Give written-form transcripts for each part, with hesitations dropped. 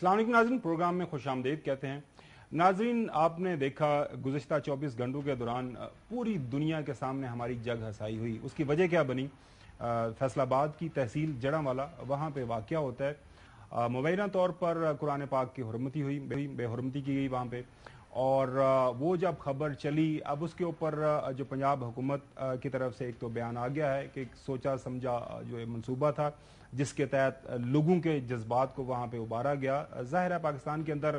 السلام علیکم ناظرین، پروگرام میں خوش آمدید کہتے ہیں۔ ناظرین، آپ نے دیکھا گزشتہ 24 گھنٹوں کے دوران پوری دنیا کے سامنے ہماری جگ ہسائی ہوئی۔ اس کی وجہ کیا بنی؟ فیصل آباد کی تحصیل جڑاں وہاں پہ واقعہ ہوتا ہے۔ مبینہ طور پر قرآن پاک کی حرمتی ہوئی، بے حرمتی کی گئی وہاں پہ، اور وہ جب خبر چلی، اب اس کے اوپر جو پنجاب حکومت کی طرف سے ایک تو بیان آ گیا ہے کہ ایک سوچا سمجھا جو منصوبہ تھا جس کے تحت لوگوں کے جذبات کو وہاں پہ ابھارا گیا۔ ظاہر ہے پاکستان کے اندر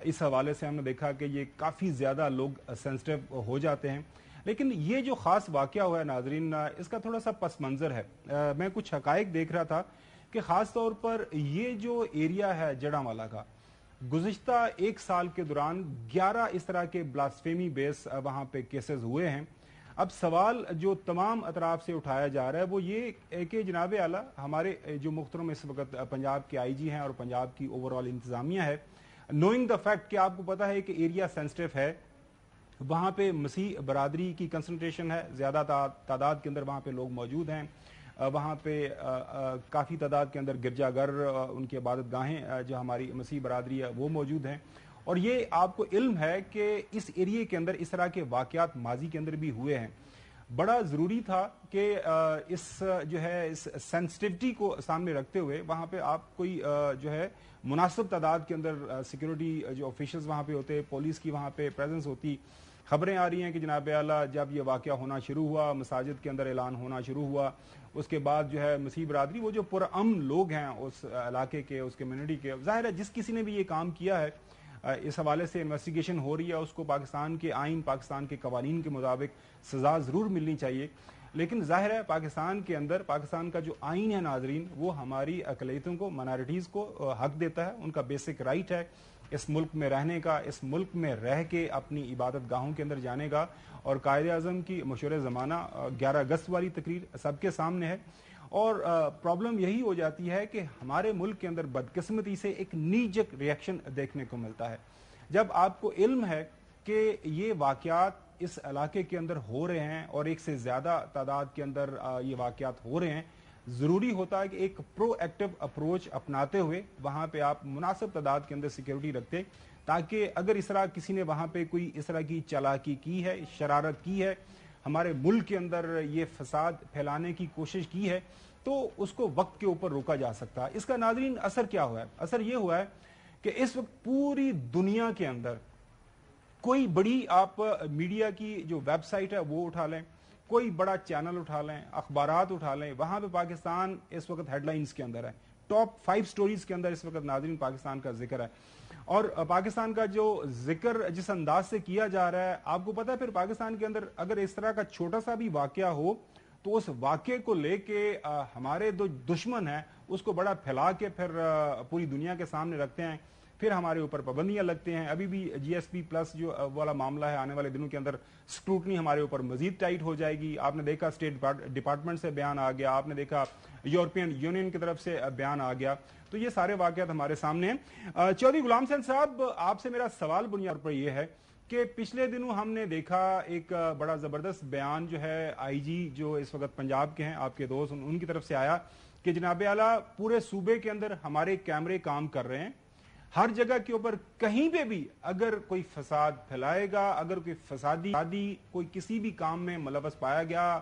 اس حوالے سے ہم نے دیکھا کہ یہ کافی زیادہ لوگ سینسٹیو ہو جاتے ہیں، لیکن یہ جو خاص واقعہ ہوا ہے ناظرین، اس کا تھوڑا سا پس منظر ہے۔ میں کچھ حقائق دیکھ رہا تھا کہ خاص طور پر یہ جو ایریا ہے جڑاں والا کا، گزشتہ ایک سال کے دوران 11 اس طرح کے بلاسفیمی بیس وہاں پہ کیسز ہوئے ہیں۔ اب سوال جو تمام اطراف سے اٹھایا جا رہا ہے وہ یہ کہ جناب اعلیٰ، ہمارے جو محترم اس وقت پنجاب کے آئی جی ہیں اور پنجاب کی اوور آل انتظامیہ ہے، نوئنگ دا فیکٹ کہ آپ کو پتا ہے کہ ایریا سینسٹیو ہے، وہاں پہ مسیح برادری کی کنسنٹریشن ہے، زیادہ تعداد کے اندر وہاں پہ لوگ موجود ہیں، وہاں پہ کافی تعداد کے اندر گرجا گھر، ان کی عبادت گاہیں جو ہماری مسیح برادری ہے وہ موجود ہیں، اور یہ آپ کو علم ہے کہ اس ایریے کے اندر اس طرح کے واقعات ماضی کے اندر بھی ہوئے ہیں۔ بڑا ضروری تھا کہ اس جو ہے اس سینسٹیوٹی کو سامنے رکھتے ہوئے وہاں پہ آپ کوئی جو ہے مناسب تعداد کے اندر سیکیورٹی جو آفیشلز وہاں پہ ہوتے، پولیس کی وہاں پہ پریزنس ہوتی۔ خبریں آ رہی ہیں کہ جناب اعلیٰ جب یہ واقعہ ہونا شروع ہوا، مساجد کے اندر اعلان ہونا شروع ہوا، اس کے بعد جو ہے مسیح برادری، وہ جو پرامن لوگ ہیں اس علاقے کے، اس کمیونٹی کے، ظاہر ہے جس کسی نے بھی یہ کام کیا ہے اس حوالے سے انویسٹیگیشن ہو رہی ہے، اس کو پاکستان کے آئین، پاکستان کے قوانین کے مطابق سزا ضرور ملنی چاہیے، لیکن ظاہر ہے پاکستان کے اندر پاکستان کا جو آئین ہے ناظرین، وہ ہماری اقلیتوں کو، مائنارٹیز کو حق دیتا ہے، ان کا بیسک رائٹ ہے اس ملک میں رہنے کا، اس ملک میں رہ کے اپنی عبادت گاہوں کے اندر جانے کا، اور قائد اعظم کی مشورہ زمانہ 11 اگست والی تقریر سب کے سامنے ہے۔ اور پرابلم یہی ہو جاتی ہے کہ ہمارے ملک کے اندر بدقسمتی سے ایک نیجک ریئیکشن دیکھنے کو ملتا ہے۔ جب آپ کو علم ہے کہ یہ واقعات اس علاقے کے اندر ہو رہے ہیں اور ایک سے زیادہ تعداد کے اندر یہ واقعات ہو رہے ہیں، ضروری ہوتا ہے کہ ایک پرو ایکٹیو اپروچ اپناتے ہوئے وہاں پہ آپ مناسب تعداد کے اندر سیکیورٹی رکھتے، تاکہ اگر اس طرح کسی نے وہاں پہ کوئی اس طرح کی چالاکی کی ہے، شرارت کی ہے، ہمارے ملک کے اندر یہ فساد پھیلانے کی کوشش کی ہے، تو اس کو وقت کے اوپر روکا جا سکتا ہے۔ اس کا ناظرین اثر کیا ہوا ہے؟ اثر یہ ہوا ہے کہ اس وقت پوری دنیا کے اندر کوئی بڑی آپ میڈیا کی جو ویب سائٹ ہے وہ اٹھا لیں، کوئی بڑا چینل اٹھا لیں، اخبارات اٹھا لیں، وہاں پہ پاکستان اس وقت ہیڈ لائنز کے اندر ہے، ٹاپ 5 سٹوریز کے اندر اس وقت ناظرین پاکستان کا ذکر ہے، اور پاکستان کا جو ذکر جس انداز سے کیا جا رہا ہے، آپ کو پتا ہے پھر پاکستان کے اندر اگر اس طرح کا چھوٹا سا بھی واقعہ ہو تو اس واقعے کو لے کے ہمارے دشمن ہیں اس کو بڑا پھیلا کے پھر پوری دنیا کے سامنے رکھتے ہیں، پھر ہمارے اوپر پابندیاں لگتے ہیں۔ ابھی بھی جی ایس پی پلس جو والا معاملہ ہے، آنے والے دنوں کے اندر سکروٹنی ہمارے اوپر مزید ٹائٹ ہو جائے گی۔ آپ نے دیکھا اسٹیٹ ڈپارٹمنٹ سے بیان آ گیا، آپ نے دیکھا یورپین یونین کی طرف سے بیان آ گیا، تو یہ سارے واقعات ہمارے سامنے ہیں۔ چودھری غلام حسین صاحب، آپ سے میرا سوال بنیاد پر یہ ہے کہ پچھلے دنوں ہم نے دیکھا ایک بڑا زبردست بیان جو ہے آئی جی جو اس وقت پنجاب کے ہیں، آپ کے دوست، ان کی طرف سے آیا کہ جناب اعلیٰ پورے صوبے کے اندر ہمارے کیمرے کام کر رہے ہیں، ہر جگہ کے اوپر کہیں پہ بھی اگر کوئی فساد پھیلائے گا، اگر کوئی فسادی کوئی کسی بھی کام میں ملوث پایا گیا،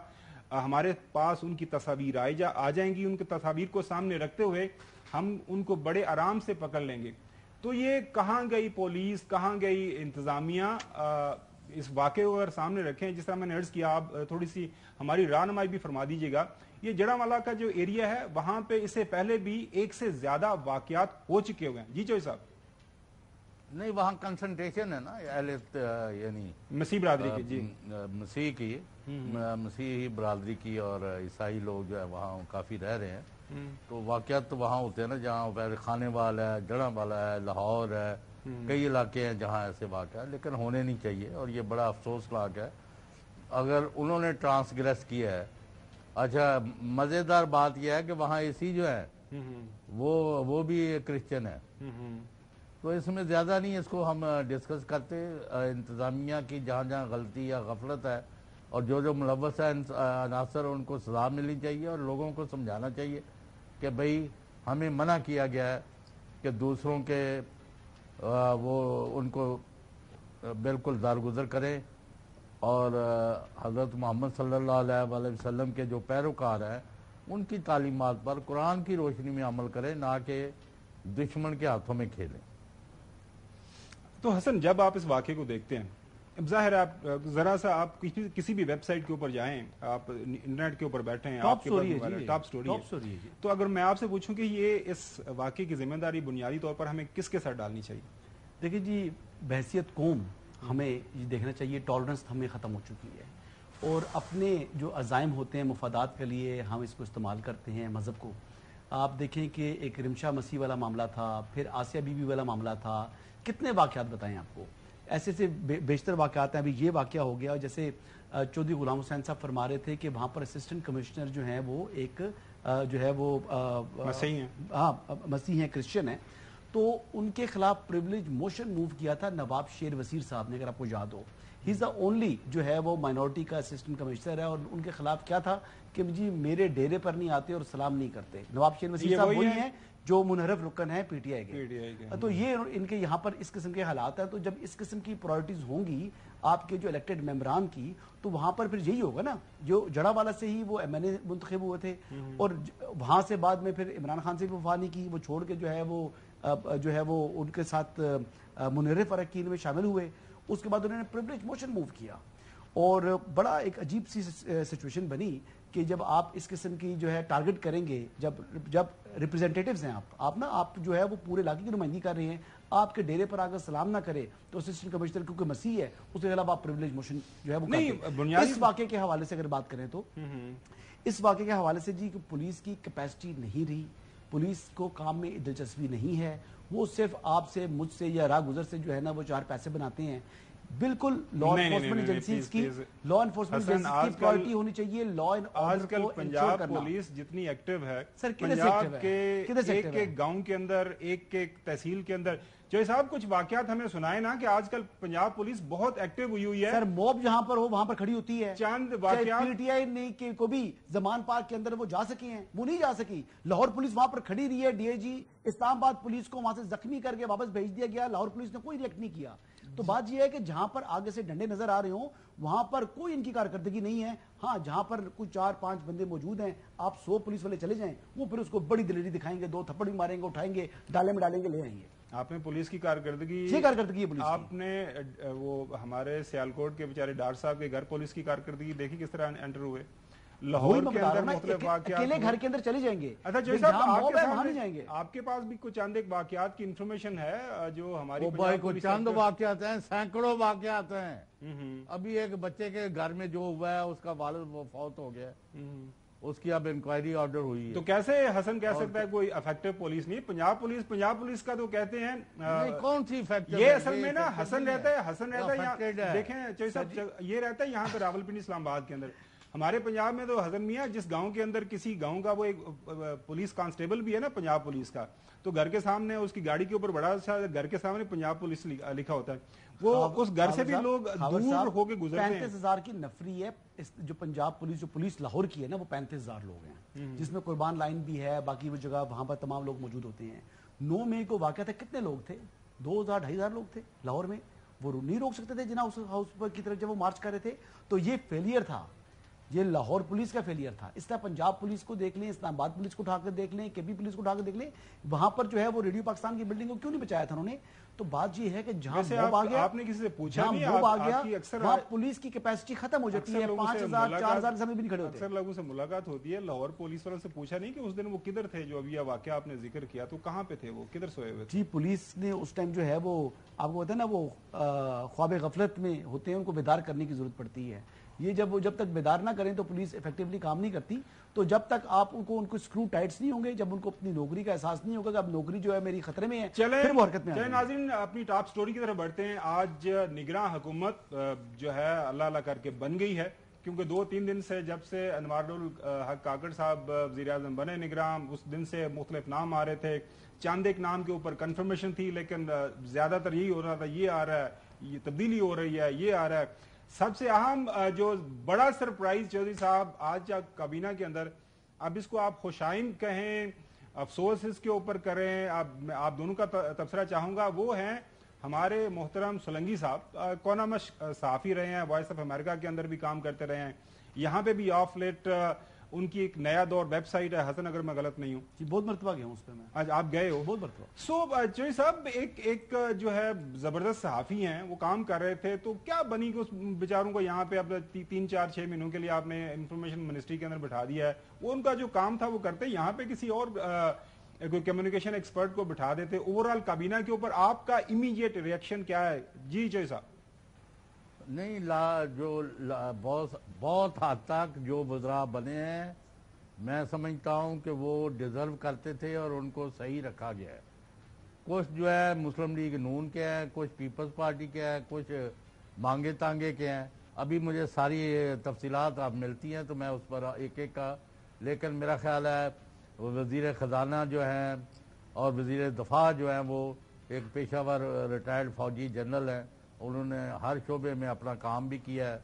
ہمارے پاس ان کی تصاویر آ جائیں گی، ان کی تصاویر کو سامنے رکھتے ہوئے ہم ان کو بڑے آرام سے پکڑ لیں گے۔ تو یہ کہاں گئی پولیس، کہاں گئی انتظامیہ؟ اس واقعے کو اگر سامنے رکھیں، جس طرح میں نے عرض کیا، آپ تھوڑی سی ہماری رہنمائی بھی فرما دیجیے گا، یہ جڑاں والا کا جو ایریا ہے وہاں پہ اس سے پہلے بھی ایک سے زیادہ واقعات ہو چکے ہوئے ہیں۔ جی چوہی صاحب۔ نہیں، وہاں کنسنٹریشن ہے نا یعنی مسیح برادری کی، جی مسیح کی، مسیحی برادری کی، اور عیسائی لوگ جو ہے وہاں کافی رہ رہے ہیں، تو واقعات تو وہاں ہوتے ہیں نا، جہاں خانے والا ہے، جڑاں والا ہے، لاہور ہے، کئی علاقے ہیں جہاں ایسے واقع ہے، لیکن ہونے نہیں چاہیے، اور یہ بڑا افسوسناک ہے اگر انہوں نے ٹرانسگریس کیا ہے۔ اچھا، مزیدار بات یہ ہے کہ وہاں اسی جو ہے وہ بھی کرسچن ہے، تو اس میں زیادہ نہیں اس کو ہم ڈسکس کرتے۔ انتظامیہ کی جہاں جہاں غلطی یا غفلت ہے اور جو ملوث ہے عناصر، ان کو سزا ملنی چاہیے، اور لوگوں کو سمجھانا چاہیے کہ بھئی ہمیں منع کیا گیا ہے کہ دوسروں کے وہ ان کو بالکل دارگزر کریں اور حضرت محمد صلی اللہ علیہ وآلہ وسلم کے جو پیروکار ہیں ان کی تعلیمات پر قرآن کی روشنی میں عمل کریں، نہ کہ دشمن کے ہاتھوں میں کھیلیں۔ تو حسن، جب آپ اس واقعے کو دیکھتے ہیں، اب ظاہر ہے آپ ذرا سا آپ کسی بھی ویب سائٹ کے اوپر جائیں، آپ انٹرنیٹ کے اوپر بیٹھیں، آپ کے پاس ٹاپ سٹوری ہے، تو اگر میں آپ سے پوچھوں کہ یہ اس واقعے کی ذمہ داری بنیادی طور پر ہمیں کس کے ساتھ ڈالنی چاہیے؟ دیکھیں جی، بحیثیت قوم ہمیں یہ دیکھنا چاہیے ٹالرنس ہمیں ختم ہو چکی ہے، اور اپنے جو عزائم ہوتے ہیں مفادات کے لیے ہم اس کو استعمال کرتے ہیں مذہب کو۔ آپ دیکھیں کہ ایک رمشا مسیح والا معاملہ تھا، پھر آسیہ بی بی والا معاملہ تھا، کتنے واقعات بتائیں آپ کو، ایسے سے بیشتر واقعات ہیں۔ ابھی یہ واقعہ ہو گیا، جیسے چودھری غلام حسین صاحب فرما رہے تھے کہ وہاں پر اسسٹنٹ کمشنر جو ہیں وہ ایک جو ہے وہ مسیح ہیں، کرسچن ہیں، تو ان کے خلاف پریولیج موشن موو کیا تھا نواب شیر وزیر صاحب نے، اگر آپ کو یاد ہو۔ ہی از دا اونلی جو ہے وہ مائنورٹی کا اسسٹنٹ کمشنر ہے، اور ان کے خلاف کیا تھا کہ جی میرے ڈیرے پر نہیں آتے اور سلام نہیں کرتے۔ نواب شیر وزیر صاحب وہی ہیں جو منحرف رکن ہے پی ٹی آئی کے۔ تو یہ ان کے یہاں پر اس قسم کے حالات ہیں، تو جب اس قسم کی پرائرٹیز ہوں گی آپ کے جو الیکٹڈ ممبران کی، تو وہاں پر پھر یہی ہوگا نا، جو جڑا والا سے ہی وہ ایم این اے منتخب ہوئے تھے، اور وہاں سے بعد میں پھر عمران خان سے بھی وفا نہیں کی، وہ چھوڑ کے جو ہے وہ ان کے ساتھ منحرف اراکین میں شامل ہوئے۔ اس کے بعد انہوں نے پریولیج موشن موو کیا، اور بڑا ایک عجیب سی سچویشن بنی کہ جب آپ اس قسم کی جو ہے ٹارگٹ کریں گے، جب ریپرزینٹیٹیوز ہیں آپ جو ہے وہ پورے علاقے کی نمائندگی کر رہے ہیں، آپ کے ڈیرے پر آگر سلام نہ کرے تو اسسٹنٹ کمشنر کیونکہ مسیح ہے اس کے خلاف آپ پریولیج موشن جو ہے وہ کرتے ہیں۔ اس واقعے کے حوالے سے اگر بات کریں تو اس واقعے کے حوالے سے جی پولیس کی کیپیسٹی نہیں رہی، پولیس کو کام میں دلچسپی نہیں ہے، وہ صرف آپ سے مجھ سے یا راہ گزر سے جو ہے نا وہ چار پیسے بناتے ہیں۔ بالکل لا انفورسمنٹ ایجنسیز کی پرائرٹی ہونی چاہیے لا اینڈ آرڈر کو انشور کرنا۔ پولیس جتنی ایکٹیو ہے پنجاب کے ایک ایک گاؤں کے اندر، ایک ایک تحصیل کے اندر، جو صاحب کچھ واقعات ہمیں سنائے نا کہ آج کل پنجاب پولیس بہت ایکٹیو ہوئی ہے۔ سر موب جہاں پر ہو وہاں پر کھڑی ہوتی ہے، چند واقعات پی ٹی آئی نے کو بھی زمان پارک کے اندر وہ جا سکے ہیں، وہ نہیں جا سکی۔ لاہور پولیس وہاں پر کھڑی رہی ہے، ڈی آئی جی اسلام آباد پولیس کو وہاں سے زخمی کر کے واپس بھیج دیا گیا، لاہور پولیس نے کوئی ریئیکٹ نہیں کیا۔ تو بات یہ ہے کہ جہاں پر آگے سے ڈنڈے نظر آ رہے ہوں وہاں پر کوئی ان کی کارکردگی نہیں ہے۔ ہاں جہاں پر کچھ 4-5 بندے موجود ہیں، آپ 100 پولیس والے چلے جائیں، وہ پھر اس کو بڑی دلیری دکھائیں گے، 2 تھپڑ بھی ماریں گے، اٹھائیں گے، ڈالے میں ڈالیں گے، لے آئیں گے۔ آپ نے پولیس کی کارکردگی ہے پولیس، آپ نے وہ ہمارے سیالکوٹ کے بیچارے ڈاکٹر صاحب کے گھر پولیس کی کارکردگی دیکھی کس طرح انٹر ہوئے؟ لاہور کے اندر مختلف واقعات، اکیلے گھر کے اندر چلے جائیں گے۔ اچھا جو صاحب آپ کے پاس بھی کچھ چند ایک واقعات کی انفارمیشن ہے جو ہماری چند واقعات ہیں، سینکڑوں واقعات ہیں۔ ابھی ایک بچے کے گھر میں جو ہوا ہے اس کا والد وہ فوت ہو گیا، اس کی اب انکوائری آرڈر ہوئی ہے۔ تو کیسے حسن کہہ سکتا ہے کوئی افیکٹو پولیس نہیں؟ پنجاب پولیس کا تو کہتے ہیں کون سی افیکٹو؟ یہ اصل میں نا حسن رہتا ہے دیکھیں چوہی صاحب، یہ رہتا ہے یہاں پہ راولپنڈی اسلام آباد کے اندر۔ ہمارے پنجاب میں تو حسن میاں جس گاؤں کے اندر کسی گاؤں کا وہ ایک پولیس کانسٹیبل بھی ہے نا پنجاب پولیس کا، تو گھر کے سامنے اس کی گاڑی کے اوپر بڑا سا گھر کے سامنے پنجاب پولیس لکھا ہوتا ہے، وہ اس گھر سے بھی لوگ دور ہو کے گزرتے ہیں۔ 35,000 کی نفری ہے جو پنجاب پولیس، جو پولیس لاہور کی ہے نا، وہ 35,000 لوگ ہیں، جس میں قربان لائن بھی ہے، باقی وہ جگہ وہاں پر تمام لوگ موجود ہوتے ہیں۔ 9 مئی کو واقعہ تھا، کتنے لوگ تھے؟ 2,000-2,500 لوگ تھے لاہور میں، وہ نہیں روک سکتے تھے جناح ہاؤس پر کی طرف جب وہ مارچ کر رہے تھے۔ تو یہ فیلئر تھا، یہ لاہور پولیس کا فیلئر تھا۔ اس طرح پنجاب پولیس کو دیکھ لیں، اسلام آباد پولیس کو اٹھا کر دیکھ لیں، کے پی پولیس کو اٹھا کر دیکھ لیں، وہاں پر جو ہے وہ ریڈیو پاکستان کی بلڈنگ کو کیوں نہیں بچایا تھا انہوں نے؟ تو بات یہ ہے کہ جہاں موب آ گیا، آپ نے کسی سے پوچھا نہیں، وہاں پولیس کی کیپیسٹی ختم ہو جاتی ہے، 5,000-4,000 سامنے بھی نہیں کھڑے ہوتے۔ اکثر لوگوں سے ملاقات ہوتی ہے، لاہور پولیس والوں سے پوچھا نہیں کہ اس دن وہ کدھر تھے؟ جو ابھی یہ واقعہ آپ نے ذکر کیا تو کہاں پہ تھے، وہ کدھر سوئے ہوئے تھے؟ جی پولیس نے اس ٹائم جو ہے وہ آپ کو پتا ہے نا، وہ خواب غفلت میں ہوتے ہیں، ان کو بیدار کرنے کی ضرورت پڑتی ہے۔ یہ جب تک بیدار نہ کریں تو پولیس ایفیکٹیولی کام نہیں کرتی۔ تو جب تک آپ ان کو سکرو ٹائٹس نہیں ہوں گے، جب ان کو اپنی نوکری کا احساس نہیں ہوگا کہ اب نوکری جو ہے میری خطرے میں ہے، پھر وہ حرکت میں آئیں گے۔ ناظرین اپنی ٹاپ سٹوری کی طرف بڑھتے ہیں۔ آج نگراں حکومت جو ہے اللہ اللہ کر کے بن گئی ہے، کیونکہ 2-3 دن سے جب سے انوار الحق کاکڑ صاحب وزیر اعظم بنے نگراں، اس دن سے مختلف نام آ رہے تھے، چاند ایک نام کے اوپر کنفرمیشن تھی، لیکن زیادہ تر یہی ہو رہا تھا یہ آ رہا ہے، یہ تبدیلی ہو رہی ہے، یہ آ رہا ہے۔ سب سے اہم جو بڑا سرپرائز چودھری صاحب آج کابینہ کے اندر، اب اس کو آپ خوشائند کہیں، अफसोस इसके ऊपर करें, आप दोनों का तबसरा चाहूंगा, वो हैं हमारे मोहतरम सोलंकी साहब, कौनामश सहाफ़ी रहे हैं, वॉइस ऑफ अमेरिका के अंदर भी काम करते रहे हैं, यहाँ पे भी ऑफ लेट उनकी एक नया दौर वेबसाइट है हसन, अगर मैं गलत नहीं हूँ, बहुत मरतबा गया हूँ उस पर मैं। आज आप गए हो? बहुत मरतबा। सो चोई साहब एक जो है जबरदस्त सहाफ़ी हैं, वो काम कर रहे थे, तो क्या बनी कि उस बेचारों को यहाँ पे अब 3-4-6 महीनों के लिए आपने इंफॉर्मेशन मिनिस्ट्री के अंदर बिठा दिया है, वो उनका जो काम था वो करते, यहाँ पे किसी और कोई कम्युनिकेशन एक्सपर्ट को बिठा देते। ओवरऑल काबीना के ऊपर आपका इमीडिएट रिएक्शन क्या है? जी चोई साहब। नहीं, बहुत हद तक जो वज़रा बने हैं, मैं समझता हूँ कि वो डिज़र्व करते थे और उनको सही रखा गया है। कुछ जो है मुस्लिम लीग नून के हैं, कुछ पीपल्स पार्टी के हैं, कुछ मांगे तांगे के हैं। अभी मुझे सारी तफसीलात आप मिलती हैं तो मैं उस पर एक एक का, लेकिन मेरा ख्याल है वज़ीर ख़जाना जो हैं और वज़ीर दफ़ा जो हैं वो एक पेशावर रिटायर्ड फौजी जनरल हैं, उन्होंने हर शोबे में अपना काम भी किया है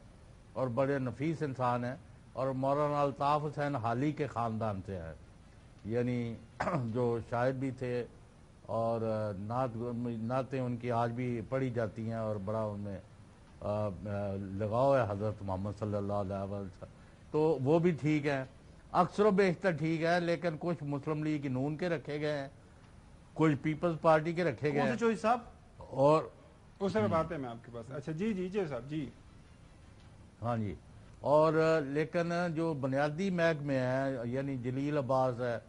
और बड़े नफीस इंसान हैं, और मौलाना अल्ताफ़ हुसैन हाली के ख़ानदान से है, यानी जो शायर भी थे और नातें उनकी आज भी पढ़ी जाती हैं और बड़ा उनमें लगाव है हज़रत मोहम्मद सल्लल्लाहु अलैहि वसल्लम, तो वो भी ठीक है, अक्सर बेशतर ठीक है। लेकिन कुछ मुस्लिम लीग नून के रखे गए हैं, कुछ पीपल्स पार्टी के रखे गए हैं, चोई साहब, और उस समय बात है मैं आपके पास। अच्छा जी जी जी साहब जी। हाँ जी, और लेकिन जो बुनियादी महकमे हैं, यानी जलील अब्बास है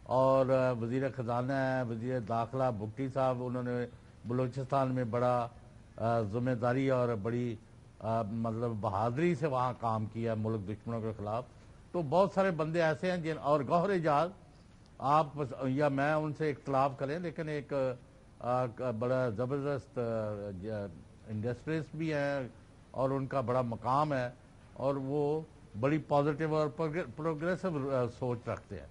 और वज़ीर ख़जाना है, वज़ीर दाखिला भुट्टी साहब, उन्होंने बलूचिस्तान में बड़ा ज़िम्मेदारी और बड़ी मतलब बहादुरी से वहाँ काम किया मुल्क दुश्मनों के ख़िलाफ़। तो बहुत सारे बंदे ऐसे हैं जिन, और गौहर एजाज, आप या मैं उनसे इख्तलाफ करें, लेकिन एक बड़ा ज़बरदस्त इंडस्ट्रिस्ट भी हैं और उनका बड़ा मकाम है और वो बड़ी पॉजिटिव और प्रोग्रेसिव सोच रखते हैं।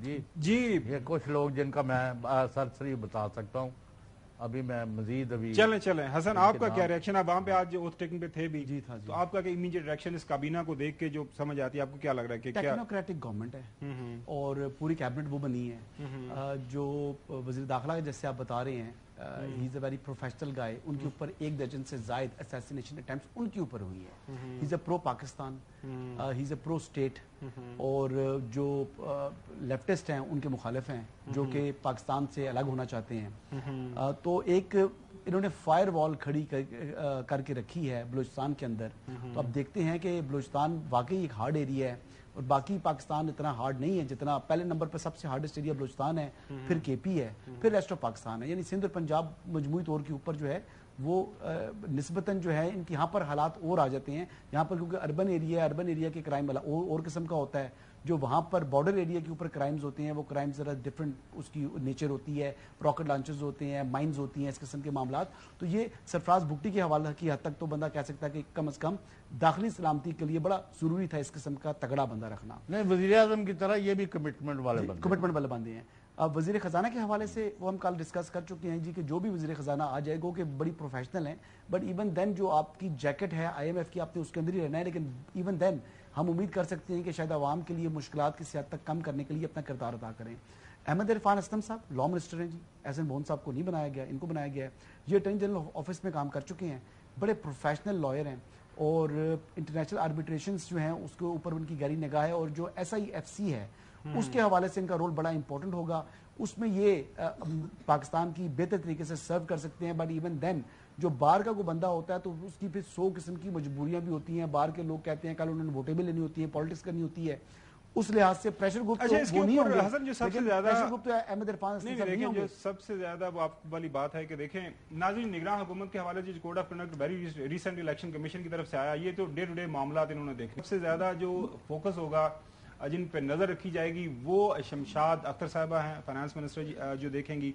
जी जी, ये कुछ लोग जिनका मैं सरसरी बता सकता हूँ, अभी मैं मजीद अभी चलें हसन, आपका क्या रिएक्शन? अब वहाँ पे आज ओथ टेकिंग पे थे भी जी था जी। तो आपका क्या इमीडिएट रिएक्शन इस काबीना को देख के जो समझ आती है, आपको क्या लग रहा है कि क्या टेक्नोक्रेटिक गवर्नमेंट है और पूरी कैबिनेट वो बनी है, जो वज़ीर दाखिला जैसे आप बता रहे हैं, he is a very professional guy, उनके ऊपर 1 दर्जन से ज़ायद असैसिनेशन अटेम्प्ट्स उनके ऊपर हुई है। ही is a pro Pakistan, he is a pro state, और जो लेफ्टिस्ट हैं उनके मुखालिफ हैं जो कि पाकिस्तान से अलग होना चाहते हैं। तो एक इन्होंने फायर वॉल खड़ी करके रखी है बलूचिस्तान के अंदर। तो अब देखते हैं कि बलूचिस्तान वाकई एक हार्ड एरिया है और बाकी पाकिस्तान इतना हार्ड नहीं है जितना, पहले नंबर पर सबसे हार्डेस्ट एरिया बलूचिस्तान है, फिर केपी है, फिर रेस्ट ऑफ पाकिस्तान है, यानी सिंध और पंजाब मजमूई तौर के ऊपर जो है वो निस्बतन जो है इनके यहाँ पर हालात और आ जाते हैं। यहाँ पर क्योंकि अर्बन एरिया के क्राइम वाला और किस्म का होता है, जो वहाँ पर बॉर्डर एरिया के ऊपर क्राइम्स होते हैं वो क्राइम्स ज़रा डिफरेंट उसकी नेचर होती है, रॉकेट लॉन्चर्स होते हैं, माइंस होती हैं, इस किस्म के मामलात। तो ये सरफराज भुट्टी के हवाले की हद तक तो बंदा कह सकता है कि कम अज़ कम दाखिली सलामती के लिए बड़ा ज़रूरी था इस किस्म का तगड़ा बंदा रखना। नहीं, वज़ीर आज़म की तरह ये भी कमिटमेंट वाले बंदे हैं। अब वज़ीर ख़जाना के हवाले से वो हम कल डिस्कस कर चुके हैं जी कि जो भी वज़ीर ख़जाना आ जाएगा कि बड़ी प्रोफेशनल हैं, बट इवन देन जो आपकी जैकेट है IMF की, आपने उसके अंदर ही रहना है, लेकिन इवन देन हम उम्मीद कर सकते हैं कि शायद आवाम के लिए मुश्किलात किसी हद तक कम करने के लिए अपना किरदार अदा करें। अहमद इरफान असलम साहब लॉ मिनिस्टर हैं जी, एहसन बोन साहब को नहीं बनाया गया, इनको बनाया गया है। ये अटॉर्नी जनरल ऑफिस में काम कर चुके हैं, बड़े प्रोफेशनल लॉयर हैं और इंटरनेशनल आर्बिट्रेशंस जो हैं उसके ऊपर उनकी गहरी निगाह है, और जो SIFC है उसके हवाले से इनका रोल बड़ा इंपॉर्टेंट होगा। उसमें ये पाकिस्तान की बेहतर तरीके से सर्व कर सकते हैं। बट इवन देन जो बाहर का कोई बंदा होता है तो उसकी फिर 100 किस्म की मजबूरियां भी होती हैं। बाहर के लोग कहते हैं कल उन्होंने वोटें भी लेनी होती है, पॉलिटिक्स करनी होती है, उस लिहाज से प्रेशर ग्रुप अच्छा, इसके ऊपर हसन जो सबसे ज्यादा प्रेशर ग्रुप तो अहमद इरफान नहीं, जो सबसे ज्यादा वो आप वाली बात है कि देखें नाज़रीन, निगरान हुकूमत के हवाले से code of conduct very recent election commission की तरफ से आया, ये तो डे टू डे मामला इन्होंने देखे। सबसे ज्यादा जो फोकस होगा जिन पे नजर रखी जाएगी वो शमशाद अख्तर साहबा हैं, फाइनेंस मिनिस्टर जो देखेंगी।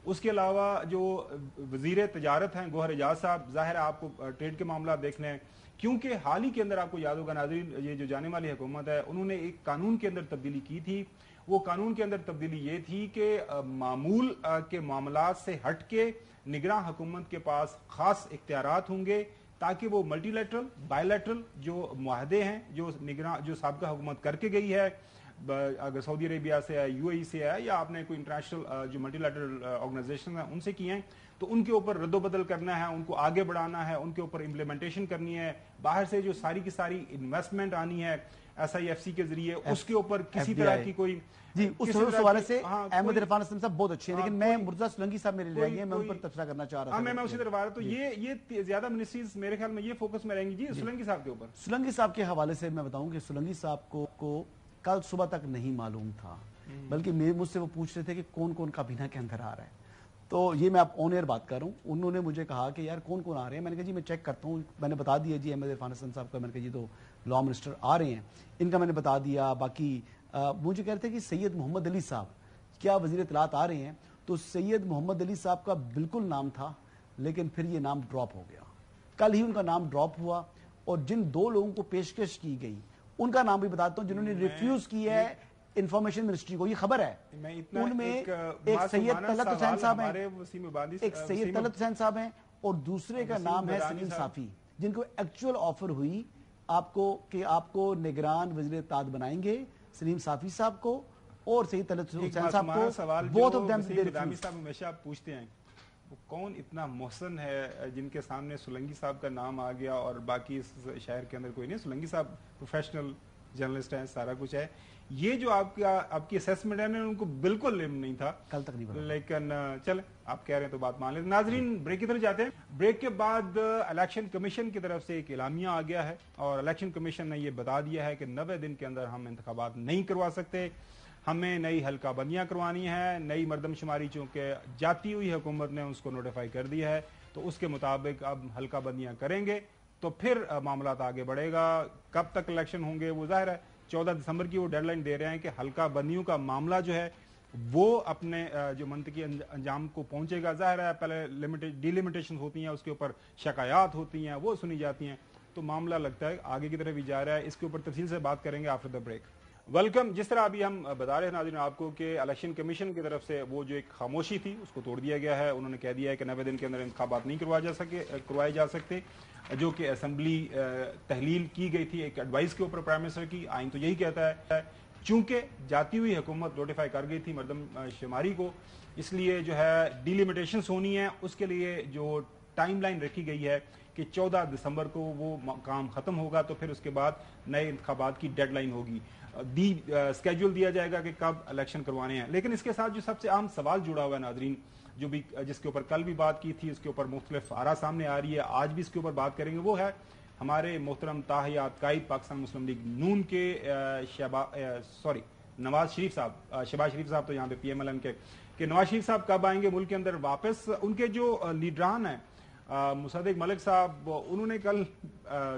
उसके अलावा जो वजीर तजारत हैं गौहर एजाज साहब, जाहिर है आपको ट्रेड के मामला देखने हैं, क्योंकि हाल ही के अंदर आपको याद होगा नाज़रीन, ये जो जाने वाली हुकूमत है उन्होंने एक कानून के अंदर तब्दीली की थी। वो कानून के अंदर तब्दीली ये थी कि मामूल के मामलात से हट के निगरान हुकूमत के पास खास इख्तियारात होंगे ताकि वो मल्टीलैटरल बायलैटरल जो मुआहदे हैं जो निगरान जो साबिका हुकूमत करके गई है, अगर सऊदी अरेबिया से है, यूएई से है, या आपने कोई इंटरनेशनल जो मल्टीलैटरल ऑर्गेनाइजेशन है उनसे किए हैं, तो उनके ऊपर रद्दोबदल करना है, उनको आगे बढ़ाना है, उनके ऊपर इम्प्लीमेंटेशन करनी है। बाहर से जो सारी की सारी इन्वेस्टमेंट आनी है SIFC के जरिए, उसके ऊपर किसी तरह की कोई जी उस हवाले से अहमद इरफान असलम साहब बहुत अच्छे हैं, लेकिन मैं मुर्तजा सुलंगी साहब मेरे लिए आएंगे, मैं उन पर तबसरा करना चाह रहा था। मैं उसी तरफ आ रहा, तो ये ज्यादा मिनिस्ट्रीज मेरे ख्याल में ये फोकस में रहेंगी जी सुलंगी साहब के ऊपर। सुलंगी साहब के हवाले से मैं बताऊं कि सुलंगी साहब को कल सुबह तक नहीं मालूम था, बल्कि मुझसे वो पूछ रहे थे कि कौन कौन काबीना के अंदर आ रहा है। तो ये मैं आप ऑन एयर बात कर रहा हूँ। उन्होंने मुझे कहा कि यार कौन कौन आ रहे हैं, मैंने कहा जी मैं चेक करता हूँ। मैंने बता दिया जी अहमद इरफान हसन साहब का, मैंने कहा जी तो लॉ मिनिस्टर आ रहे हैं, इनका मैंने बता दिया। बाकी मुझे कह रहे थे कि सैयद मोहम्मद अली साहब क्या वज़ीर इत्तलात आ रहे हैं, तो सैयद मोहम्मद अली साहब का बिल्कुल नाम था, लेकिन फिर ये नाम ड्रॉप हो गया। कल ही उनका नाम ड्रॉप हुआ, और जिन 2 लोगों को पेशकश की गई उनका नाम भी बताता हूँ जिन्होंने रिफ्यूज किया है इंफॉर्मेशन मिनिस्ट्री को, ये खबर है। उनमें एक सैयद तलत हुसैन साहब हैं, एक सैयद तलत हुसैन साहब हैं, और दूसरे का नाम है सलीम साफी, जिनको एक्चुअल ऑफर हुई आपको कि आपको निगरान वज़ीर इत्तलात बनाएंगे, सलीम साफी साहब को और सैयद तलत हुसैन साहब को। बोथ ऑफ देम साहब हमेशा आप पूछते हैं वो कौन इतना मोहसन है जिनके सामने सुलंगी साहब का नाम आ गया और बाकी इस शहर के अंदर कोई नहीं। सुलंगी साहब प्रोफेशनल जर्नलिस्ट हैं, सारा कुछ है। ये जो आपकी असेसमेंट है ना, उनको बिल्कुल इल्म नहीं था कल तक नहीं पता। लेकिन चले आप कह रहे हैं तो बात मान लेते। नाजरीन ब्रेक की तरफ जाते हैं। ब्रेक के बाद इलेक्शन कमीशन की तरफ से एक एलामिया आ गया है, और इलेक्शन कमीशन ने यह बता दिया है कि 90 दिन के अंदर हम इंतखाबात नहीं करवा सकते, हमें नई हल्का बंदियां करवानी है। नई मरदमशुमारी चूंकि जाती हुई हुकूमत ने उसको नोटिफाई कर दिया है, तो उसके मुताबिक अब हल्का बंदियां करेंगे तो फिर मामला आगे बढ़ेगा। कब तक इलेक्शन होंगे वो जाहिर है 14 दिसंबर की वो डेडलाइन दे रहे हैं कि हल्का बंदियों का मामला जो है वो अपने जो मंतकी अंजाम को पहुंचेगा। जाहिर है पहले डिलिमिटेशन होती हैं, उसके ऊपर शिकायत होती हैं, वो सुनी जाती हैं, तो मामला लगता है आगे की तरफ ही जा रहा है। इसके ऊपर तफसील से बात करेंगे आफ्टर द ब्रेक। वेलकम। जिस तरह अभी हम बता रहे हैं नाज़रीन आपको कि इलेक्शन कमीशन की तरफ से वो जो एक खामोशी थी उसको तोड़ दिया गया है। उन्होंने कह दिया है कि 90 दिन के अंदर इंतखाबात नहीं करवाए जा सकते, जो कि असेंबली तहलील की गई थी एक एडवाइस के ऊपर प्राइम मिनिस्टर की। आइन तो यही कहता है, चूंकि जाती हुई हुकूमत नोटिफाई कर गई थी मरदमशुमारी को, इसलिए जो है डिलिमिटेशंस होनी है। उसके लिए जो टाइम लाइन रखी गई है कि 14 दिसंबर को वो काम खत्म होगा, तो फिर उसके बाद नए इंतखाबात की डेडलाइन होगी, स्केड्यूल दिया जाएगा कि कब इलेक्शन करवाने हैं। लेकिन इसके साथ जो सबसे आम सवाल जुड़ा हुआ है नाजरीन, जो भी जिसके ऊपर कल भी बात की थी, इसके ऊपर मुख्तलिफ आरा सामने आ रही है, आज भी इसके ऊपर बात करेंगे, वो है हमारे मोहतरम ताहियात कायद पाकिस्तान मुस्लिम लीग नून के नवाज शरीफ साहब, शहबाज शरीफ साहब तो यहाँ पे PMLN के नवाज शरीफ साहब कब आएंगे मुल्क के अंदर वापस। उनके जो लीडरान है मुसद्दिक मलिक साहब, उन्होंने कल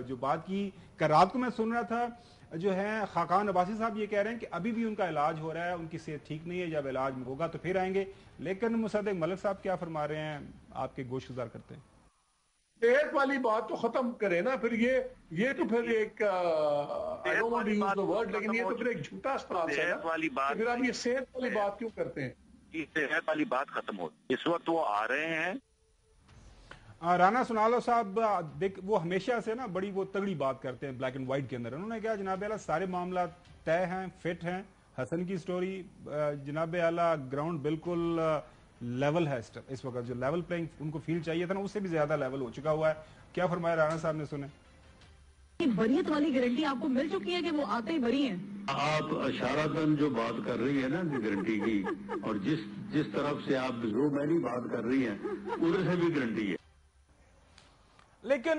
जो बात की, कल रात को मैं सुन रहा था, जो है खाकान अब्बासी साहब ये कह रहे हैं कि अभी भी उनका इलाज हो रहा है, उनकी सेहत ठीक नहीं है, जब इलाज होगा तो फिर आएंगे। लेकिन मुसद्दिक मलिक साहब क्या फरमा रहे हैं, आपके गोश गुजार करते हैं। सेहत वाली बात तो खत्म करे ना, फिर ये तो फिर एक I don't want to use the word, लेकिन ये तो फिर एक झूठा स्टांस है ना। वाली बात, फिर आप ये सेहत वाली बात क्यों करते हैं? सेहत वाली बात खत्म हो, इस वक्त वो आ रहे हैं। राना सुनालो साहब देख, वो हमेशा से ना बड़ी वो तगड़ी बात करते हैं ब्लैक एंड व्हाइट के अंदर। उन्होंने कहा जनाब आला सारे मामला तय हैं, फिट हैं। हसन की स्टोरी जनाब आला ग्राउंड बिल्कुल लेवल है इस वक्त, जो लेवल प्लेइंग उनको फील चाहिए था ना, उससे भी ज्यादा लेवल हो चुका हुआ है। क्या फरमाया राना साहब ने, सुने। बरियत वाली गारंटी आपको मिल चुकी है कि वो आते ही बरी हैं। आप इशारतन जो बात कर रही है ना गारंटी की, और जिस तरफ से आप जो मेरी बात कर रही हैं उधर से भी गारंटी है। लेकिन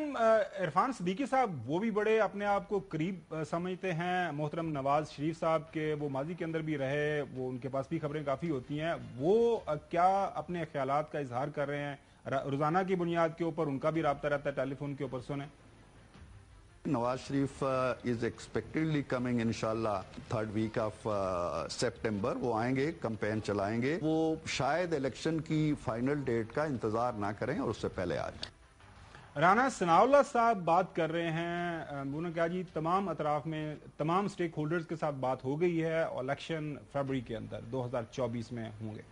इरफान सिद्दीकी साहब वो भी बड़े अपने आप को करीब समझते हैं मोहतरम नवाज शरीफ साहब के, वो माजी के अंदर भी रहे, वो उनके पास भी खबरें काफ़ी होती हैं। वो क्या अपने ख्यालात का इजहार कर रहे हैं रोज़ाना की बुनियाद के ऊपर, उनका भी रब्ता रहता है टेलीफोन के ऊपर, सुने। Nawaz Sharif is expectedly coming इंशाल्लाह 3rd वीक ऑफ सितंबर। वो आएंगे, कैंपेन चलाएंगे। वो शायद इलेक्शन की फाइनल डेट का इंतजार ना करें और उससे पहले आ जाए। राना सनाउल्लाह साहब बात कर रहे हैं, उन्होंने कहा जी तमाम अतराफ में तमाम स्टेक होल्डर्स के साथ बात हो गई है और इलेक्शन फरवरी के अंदर 2024 में होंगे।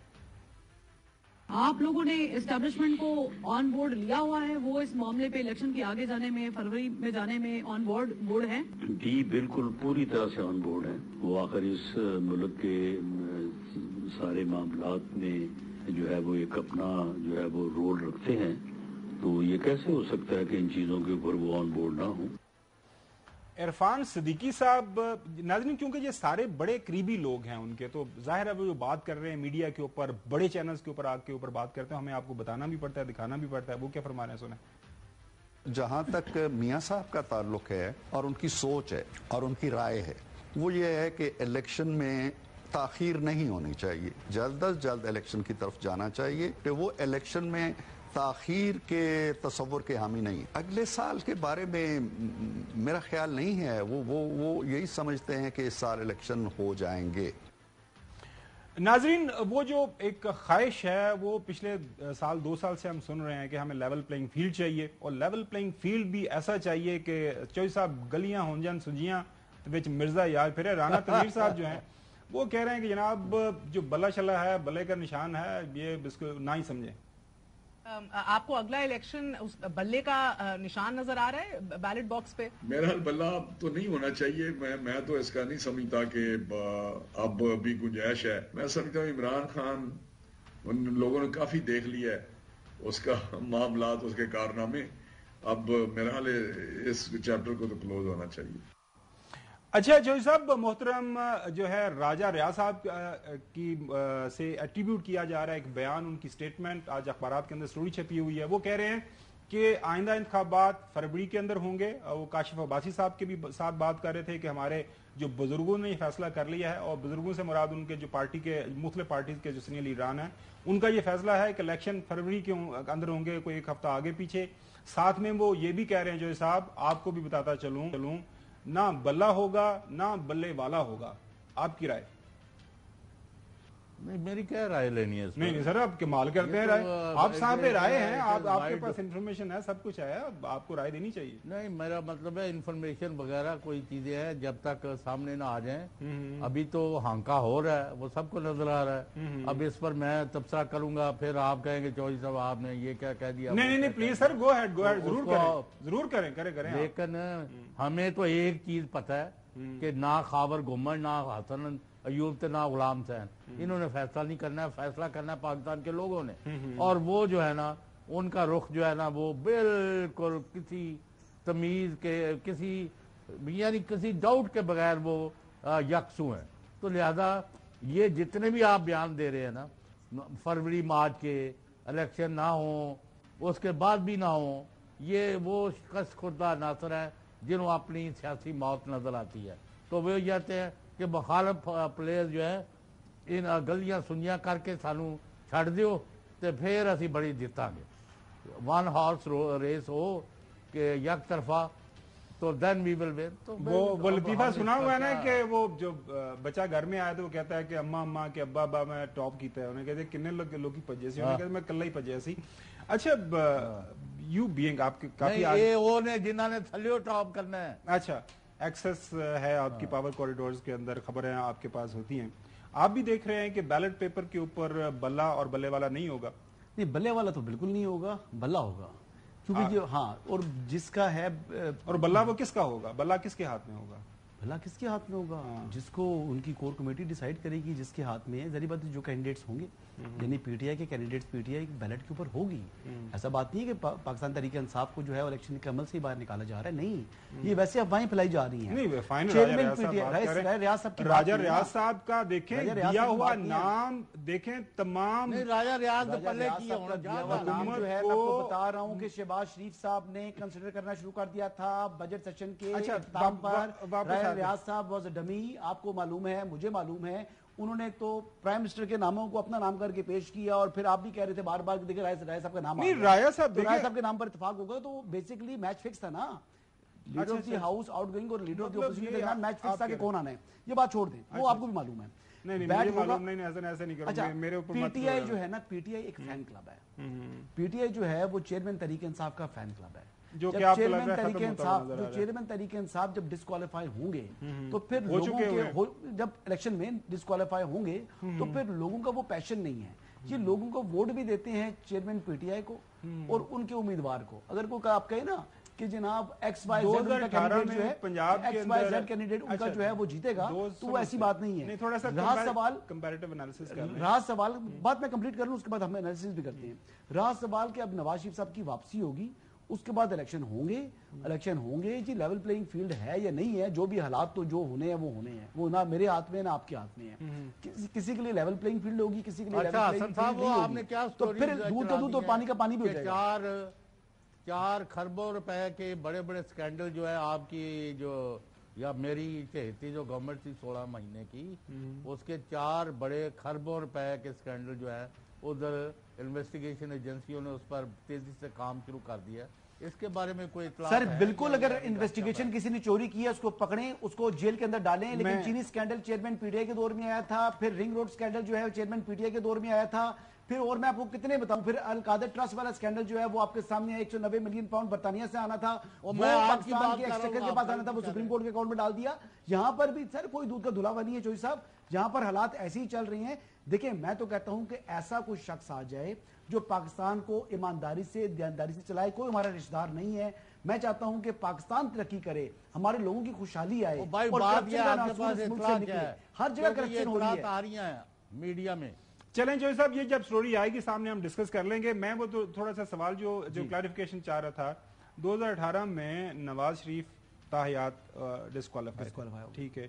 आप लोगों ने एस्टेब्लिशमेंट को ऑन बोर्ड लिया हुआ है, वो इस मामले पे इलेक्शन के आगे जाने में, फरवरी में जाने में ऑन बोर्ड है? जी बिल्कुल पूरी तरह से ऑन बोर्ड है। वो आखिर इस मुल्क के सारे मामलात में जो है वो एक अपना जो है वो रोल रखते हैं, तो ये कैसे हो सकता है कि इन चीज़ों के ऊपर वो ऑन बोर्ड ना हो। इरफान सिद्दीकी साहब, नाज़रीन क्योंकि ये सारे बड़े करीबी लोग हैं उनके, तो जाहिर है वो जो बात कर रहे हैं मीडिया के ऊपर, बड़े चैनल्स के ऊपर आके ऊपर बात करते हैं, हमें आपको बताना भी पड़ता है, दिखाना भी पड़ता है। वो क्या फरमा रहे हैं, सुने। जहां तक मियां साहब का ताल्लुक है और उनकी सोच है और उनकी राय है, वो ये है कि इलेक्शन में ताखीर नहीं होनी चाहिए, जल्द अज जल्द इलेक्शन की तरफ जाना चाहिए, कि वो इलेक्शन में ताखीर के तस्वर के हामी नहीं। अगले साल के बारे में मेरा ख्याल नहीं है, वो यही समझते हैं कि इस साल इलेक्शन हो जाएंगे। नाजरीन, वो जो एक ख्वाहिश है वो पिछले साल 2 साल से हम सुन रहे हैं कि हमें लेवल प्लेइंग फील्ड चाहिए, और लेवल प्लेइंग फील्ड भी ऐसा चाहिए कि चौधरी साहब गलियां हों जन सुजियां विच मिर्जा याद फिर। राना तनवीर साहब जो हैं वो कह रहे हैं कि जनाब जो बल्ला शल्ला है, बल्ले का निशान है, ये इसको ना ही समझे। आपको अगला इलेक्शन उस बल्ले का निशान नजर आ रहा है बैलेट बॉक्स पे? मेरा बल्ला तो नहीं होना चाहिए। मैं तो इसका नहीं समझता कि अब भी गुंजाइश है। मैं समझता हूँ इमरान खान, उन लोगों ने काफी देख लिया है उसका मामलात, उसके कारनामे। अब मेरा हाल इस चैप्टर को तो क्लोज होना चाहिए। अच्छा चौधरी साहब, मोहतरम जो है राजा रियाज साहब की से एट्रीब्यूट किया जा रहा है एक बयान, उनकी स्टेटमेंट आज अखबारात के अंदर स्टोरी छपी हुई है। वो कह रहे हैं कि आइंदा इंतखाबात फरवरी के अंदर होंगे। वो काशिफ अब्बासी साहब के भी साथ बात कर रहे थे कि हमारे जो बुजुर्गों ने ये फैसला कर लिया है, और बुजुर्गों से मुराद उनके जो पार्टी के मुख्तलिफ पार्टीज के जो सीनियर लीडरान हैं, उनका ये फैसला है कि इलेक्शन फरवरी के अंदर होंगे, कोई एक हफ्ता आगे पीछे। साथ में वो ये भी कह रहे हैं जो साहब, आपको भी बताता चलूं ना बल्ला होगा ना बल्ले वाला होगा। आपकी राय? नहीं, मेरी क्या राय लेनी है इसमें? नहीं सर, आप कमाल करते हैं राय। आप साहब राय हैं, आपके पास इंफॉर्मेशन है, सब कुछ है, आपको राय देनी चाहिए। नहीं, मेरा मतलब है इंफॉर्मेशन वगैरह कोई चीजें हैं जब तक सामने ना आ जाएं। अभी तो हांका हो रहा है, वो सबको नजर आ रहा है। अब इस पर मैं तबसरा करूंगा, फिर आप कहेंगे चौधरी साहब आपने ये क्या कह दिया। नहीं प्लीज सर, गो अहेड जरूर करें। लेकिन हमें तो एक चीज पता है कि ना खाबर गुमन, ना हसन अयूब थे, ना गुलाम सैन, इन्होंने फैसला नहीं करना है। फैसला करना है पाकिस्तान के लोगों ने। और वो जो है ना, उनका रुख जो है ना, वो बिल्कुल किसी तमीज के, किसी यानी किसी डाउट के बगैर वो यकसू हैं। तो लिहाजा ये जितने भी आप बयान दे रहे हैं ना, फरवरी मार्च के इलेक्शन ना हो, उसके बाद भी ना हो, ये वो शिकस्त खुर्दा नासर है जिन्होंने अपनी सियासी मौत नजर आती है। तो वो कहते हैं कि मुखालफ प्लेयर जो है इन गलियां सुनियां करके सानू छड़ दियो, तो फिर असी बड़ी जितांगे। वन हॉर्स रेस हो कि यक तरफा, तो देन वी विल विन। तो वो लतीफा सुना हुआ है ना कि वो जो बच्चा घर में आया तो वो कहता है कि अम्मा अम्मा के अब्बा अब्बा मैं टॉप कीता है। उन्हें कहते किन्ने लोग की भजे सी, उन्हें कहते मैं कल्ला ही भजे सी। अच्छा, यू बीइंग आपके काफी ये वो ने जिन्होंने थलियो टॉप करना है। अच्छा, एक्सेस है आपकी पावर कॉरिडोर्स के अंदर, खबरें आपके पास होती हैं। आप भी देख रहे हैं कि बैलेट पेपर के ऊपर बल्ला और बल्ले वाला नहीं होगा? नहीं, बल्ले वाला तो बिल्कुल नहीं होगा, बल्ला होगा। क्योंकि जो और जिसका है, और बल्ला वो किसका होगा? बल्ला किसके हाथ में होगा? भला किसके हाथ में होगा? जिसको उनकी कोर कमेटी डिसाइड करेगी, जिसके हाथ में है। जरी बात जो कैंडिडेट्स होंगे, यानी पीटीआई के कैंडिडेट्स पीटीआई बैलेट के ऊपर होगी। ऐसा बात नहीं है कि पाकिस्तान तहरीक इंसाफ को जो है इलेक्शन के अमल से बाहर निकाला जा रहा है। नहीं, ये वैसे अफवाहें फैलाई जा रही हैं। चेयरमैन राजा रियाज साहब का देखें दिया हुआ नाम, देखें तमाम राजा रियाज जो है, मैं आपको बता रहा हूँ कि शहबाज शरीफ साहब ने कंसिडर करना शुरू कर दिया था बजट सेशन के इख्तिताम पर। रियाज साहब वाज अ डमी, आपको मालूम है, मुझे मालूम है। उन्होंने तो प्राइम मिनिस्टर के नामों को अपना नाम करके पेश किया, और फिर आप भी कह रहे थे बार बार देखिए राय साहब का नाम, राय साहब के नाम पर इत्तेफाक होगा। तो बेसिकली मैच फिक्स था ना, leader of the house outgoing और लीडर ऑफ द ऑपोजिशन के दरमियान मैच फिक्स था कि कौन आना है। ये बात छोड़ दें, वो आपको भी मालूम है। नहीं, ऐसे नहीं करूंगा। मेरे ऊपर पीटीआई जो है ना, पीटीआई एक फैन क्लब है। पीटीआई जो है वो चेयरमैन तहरीक इंसाफ का फैन क्लब है। जो चेयरमैन तहरीक इंसाफ जब डिस्क्वालीफाई होंगे, तो फिर लोगों के जब इलेक्शन में डिस्क्वालीफाई होंगे, तो फिर लोगों का वो पैशन नहीं है। یہ لوگوں کو ووٹ بھی دیتے ہیں چیئرمین پی ٹی آئی کو اور ان کے امیدوار کو. اگر کوئی آپ کہے نا کہ جناب ایکس وائی زیڈ کا کینڈیڈیٹ جو ہے پنجاب کے اندر کینڈیڈیٹ ان کا جو ہے وہ جیتے گا, تو وہ ایسی بات نہیں ہے. تھوڑا سا کمپیریٹیو انالیسس کر لیں. راز سوال بات میں کمپلیٹ کر لوں, اس کے بعد ہم انالیسس بھی کرتے ہیں. راز سوال کہ اب نواز شریف صاحب کی واپسی ہوگی, اس کے بعد الیکشن ہوں گے جی. لیول پلینگ فیلڈ ہے یا نہیں ہے, جو بھی حالات تو جو ہونے ہیں وہ ہونے ہیں, وہ نہ میرے ہاتھ میں نہ آپ کے ہاتھ میں ہے. کسی کے لیے لیول پلینگ فیلڈ ہوگی, کسی کے لیے لیول پلینگ فیلڈ نہیں ہوگی, تو پھر دودھ کا دودھ اور پانی کا پانی بھی ہو جائے گا. 4 خربوں روپے کے بڑے بڑے سکینڈل جو ہے آپ کی جو یا میری چہتی جو گورنمنٹ تھی 16 مہینے کی, اس کے 4 بڑے خربوں روپے کے سکینڈل جو ہے ادھر انویسٹیگیشن ایجنسیوں نے اس پر تیزی سے کام شروع کر دیا. اس کے بارے میں کوئی اطلاع سر بالکل, اگر انویسٹیگیشن کسی نے چوری کی ہے اس کو پکڑیں, اس کو جیل کے اندر ڈالیں. لیکن چینی scandal chairman P T I کے دور میں آیا تھا, پھر رنگ روڈ سکینڈل جو ہے چیئرمین پی ٹی آئی کے دور میں آیا تھا, پھر اور میں آپ کو کتنے بتاؤں, پھر القادر ٹرسٹ والا سکینڈل جو ہے وہ آپ کے سامنے 190 ملین پاؤنڈ برطانیہ سے آنا تھا, وہ پاکستان کے ایکسچیکر کے پاس آنا تھا, وہ سپریم کورٹ کے اکاؤنٹ میں ڈال دیا. یہاں پر بھی سر کوئی دودھ کا دھلا نہیں ہے چوہی صاحب, یہاں پر حالات ایسے ہی چل رہی ہیں. دیکھیں میں تو کہتا ہوں کہ ایسا کوئی شخص آ جائے جو پاکستان کو ایمانداری سے دیانتداری سے چلائے, کوئی ہمارا رشتہ دار نہیں ہے. میں چاہتا ہوں کہ پاکستان ترقی کرے, ہمارے لوگوں کی خوشحالی آئے, ہر جگہ کرپشن ہو رہی ہے میڈیا میں. چلیں جو صاحب یہ جب سٹوری آئے گی سامنے ہم ڈسکس کر لیں گے. میں وہ تھوڑا سا سوال جو کلیریفیکیشن چاہ رہا تھا, 2018 میں نواز شریف تاحیات ڈسکوالیفائی, ٹھیک ہے,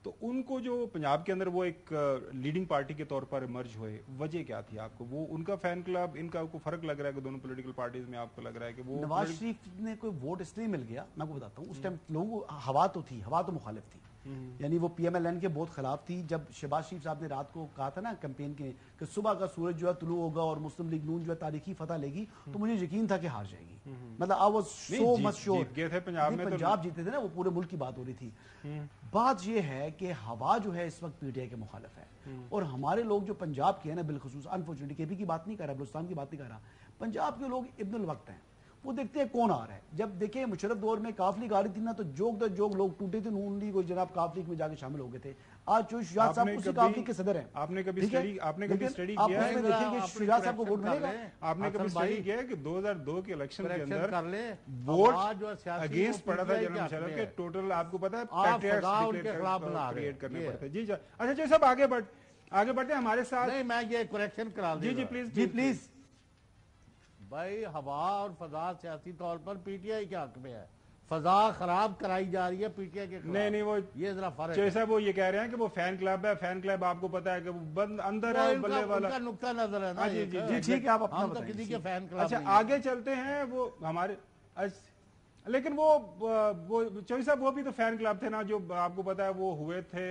تو ان کو جو پنجاب کے اندر وہ ایک لیڈنگ پارٹی کے طور پر ایمرج ہوئے, وجہ کیا تھی آپ کو؟ وہ ان کا فین کلب, ان کا کو فرق لگ رہا ہے کہ دونوں پولیٹیکل پارٹیز میں آپ کو لگ رہا ہے کہ وہ نواز شریف نے کوئی ووٹ اس لیے مل گیا, میں آپ کو بتاتا ہوں. اس ٹائم لوگوں ہوا تو تھی, ہوا تو مخالف تھی, یعنی وہ پی ایم ایل این کے بہت خلاف تھی. جب شہباز شریف صاحب نے رات کو کہا تھا نا کیمپین کے کہ صبح کا سورج جو ہے طلوع ہوگا اور مسلم لیگ نون جو ہے تاریخی فتح لے گی, تو مجھے یقین تھا کہ ہار جائے گی. مطلب I was so much sure. Punjab جیتے تھے نا, وہ پورے ملک کی بات ہو رہی تھی. بات یہ ہے کہ ہوا جو ہے اس وقت پی ٹی آئی کے مخالف ہے, اور ہمارے لوگ جو پنجاب کے ہیں نا, بالخصوص انفارچونیٹلی کے پی کی بات نہیں کر رہا, بلوچستان کی بات نہیں کر رہا, پنجاب کے لوگ ابن الوقت ہیں. وہ دیکھتے ہیں کون آ رہا ہے. جب دیکھیں مشرف دور میں کاف لیگ آ رہی تھی نا, تو جوگ لوگ ٹوٹے تھے, نون لیگ جناب کاف لیگ میں جا کے شامل ہو گئے تھے. آج شجاعت صاحب اسی کاف لیگ کے صدر ہیں. آپ نے کبھی اسٹڈی کیا ہے شجاعت صاحب کو ووٹ ملے گا؟ آپ نے کبھی اسٹڈی کیا ہے کہ 2002 کے الیکشن کے اندر ووٹ اگینسٹ پڑا تھا جناب مشرف کے, ٹوٹل آپ کو پتا ہے کریٹ کرنے پڑتے. جی اچھا جی صاحب آگے بڑھتے ہیں ہمارے ساتھ. میں یہ کریکشن کرا دوں. جی پلیز. بھائی ہوا اور فضا سیاسی طور پر پی ٹی آئی کے حق میں ہے, فضا خراب کرائی جا رہی ہے پی ٹی آئی کے خلاف. نہیں وہ یہ ذرا فرق ہے. صاحب وہ یہ کہہ رہے ہیں کہ وہ فین کلب ہے, فین کلب آپ کو پتا ہے کہ وہ بند اندر ہے, بلے والا. ان کا نقطہ نظر ہے نا. جی ٹھیک ہے, آپ اپنا بتائیں. کسی کے فین کلب. اچھا آگے چلتے ہیں. وہ ہمارے لیکن وہ چوہی صاحب وہ بھی تو فین کلب تھے نا, جو آپ کو پتا ہے وہ ہوئے تھے,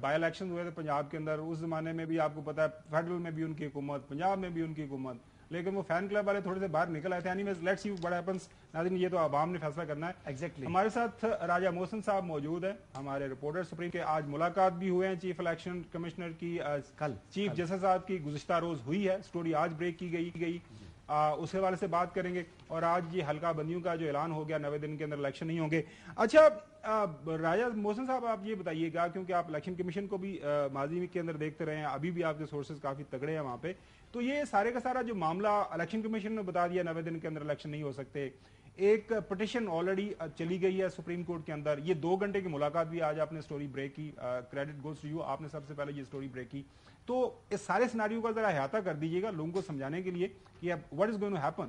بائی الیکشن ہوئے تھے پنجاب کے اندر. اس زمانے میں بھی آپ کو پتا ہے فیڈرل میں بھی ان کی حکومت, پنجاب میں بھی ان کی حکومت, لیکن وہ فین کلب والے تھوڑے سے باہر نکل آئے تھے. Anyways let's see what happens. ناظرین یہ تو عوام نے فیصلہ کرنا ہے. ایگزیکٹلی. ہمارے ساتھ راجہ محسن صاحب موجود ہیں, ہمارے رپورٹر سپریم کے. آج ملاقات بھی ہوئے ہیں چیف الیکشن کمشنر کی, کل چیف جسٹس صاحب کی گزشتہ روز ہوئی ہے. سٹوری آج بریک کی گئی, اس حوالے سے بات کریں گے. اور آج یہ حلقہ بندیوں کا جو اعلان ہو گیا, 90 دن کے اندر الیکشن نہیں ہوں گے. اچھا راجہ محسن صاحب آپ یہ بتائیے گا, کیونکہ آپ الیکشن کمیشن کو بھی ماضی کے اندر دیکھتے رہے ہیں, ابھی بھی آپ کے سورسز کافی تگڑے ہیں وہاں پہ, تو یہ سارے کا سارا جو معاملہ الیکشن کمیشن نے بتا دیا 90 دن کے اندر الیکشن نہیں ہو سکتے. ایک پٹیشن آلریڈی چلی گئی ہے سپریم کورٹ کے اندر. یہ 2 گھنٹے کی ملاقات بھی آج آپ نے سٹوری بریک کی, کریڈٹ گوز ٹو یو, آپ نے سب سے پہلے یہ سٹوری بریک کی. تو اس سارے سیناریو کا ذرا احاطہ کر دیجیے گا لوگوں کو سمجھانے کے لیے کہ what is going to happen.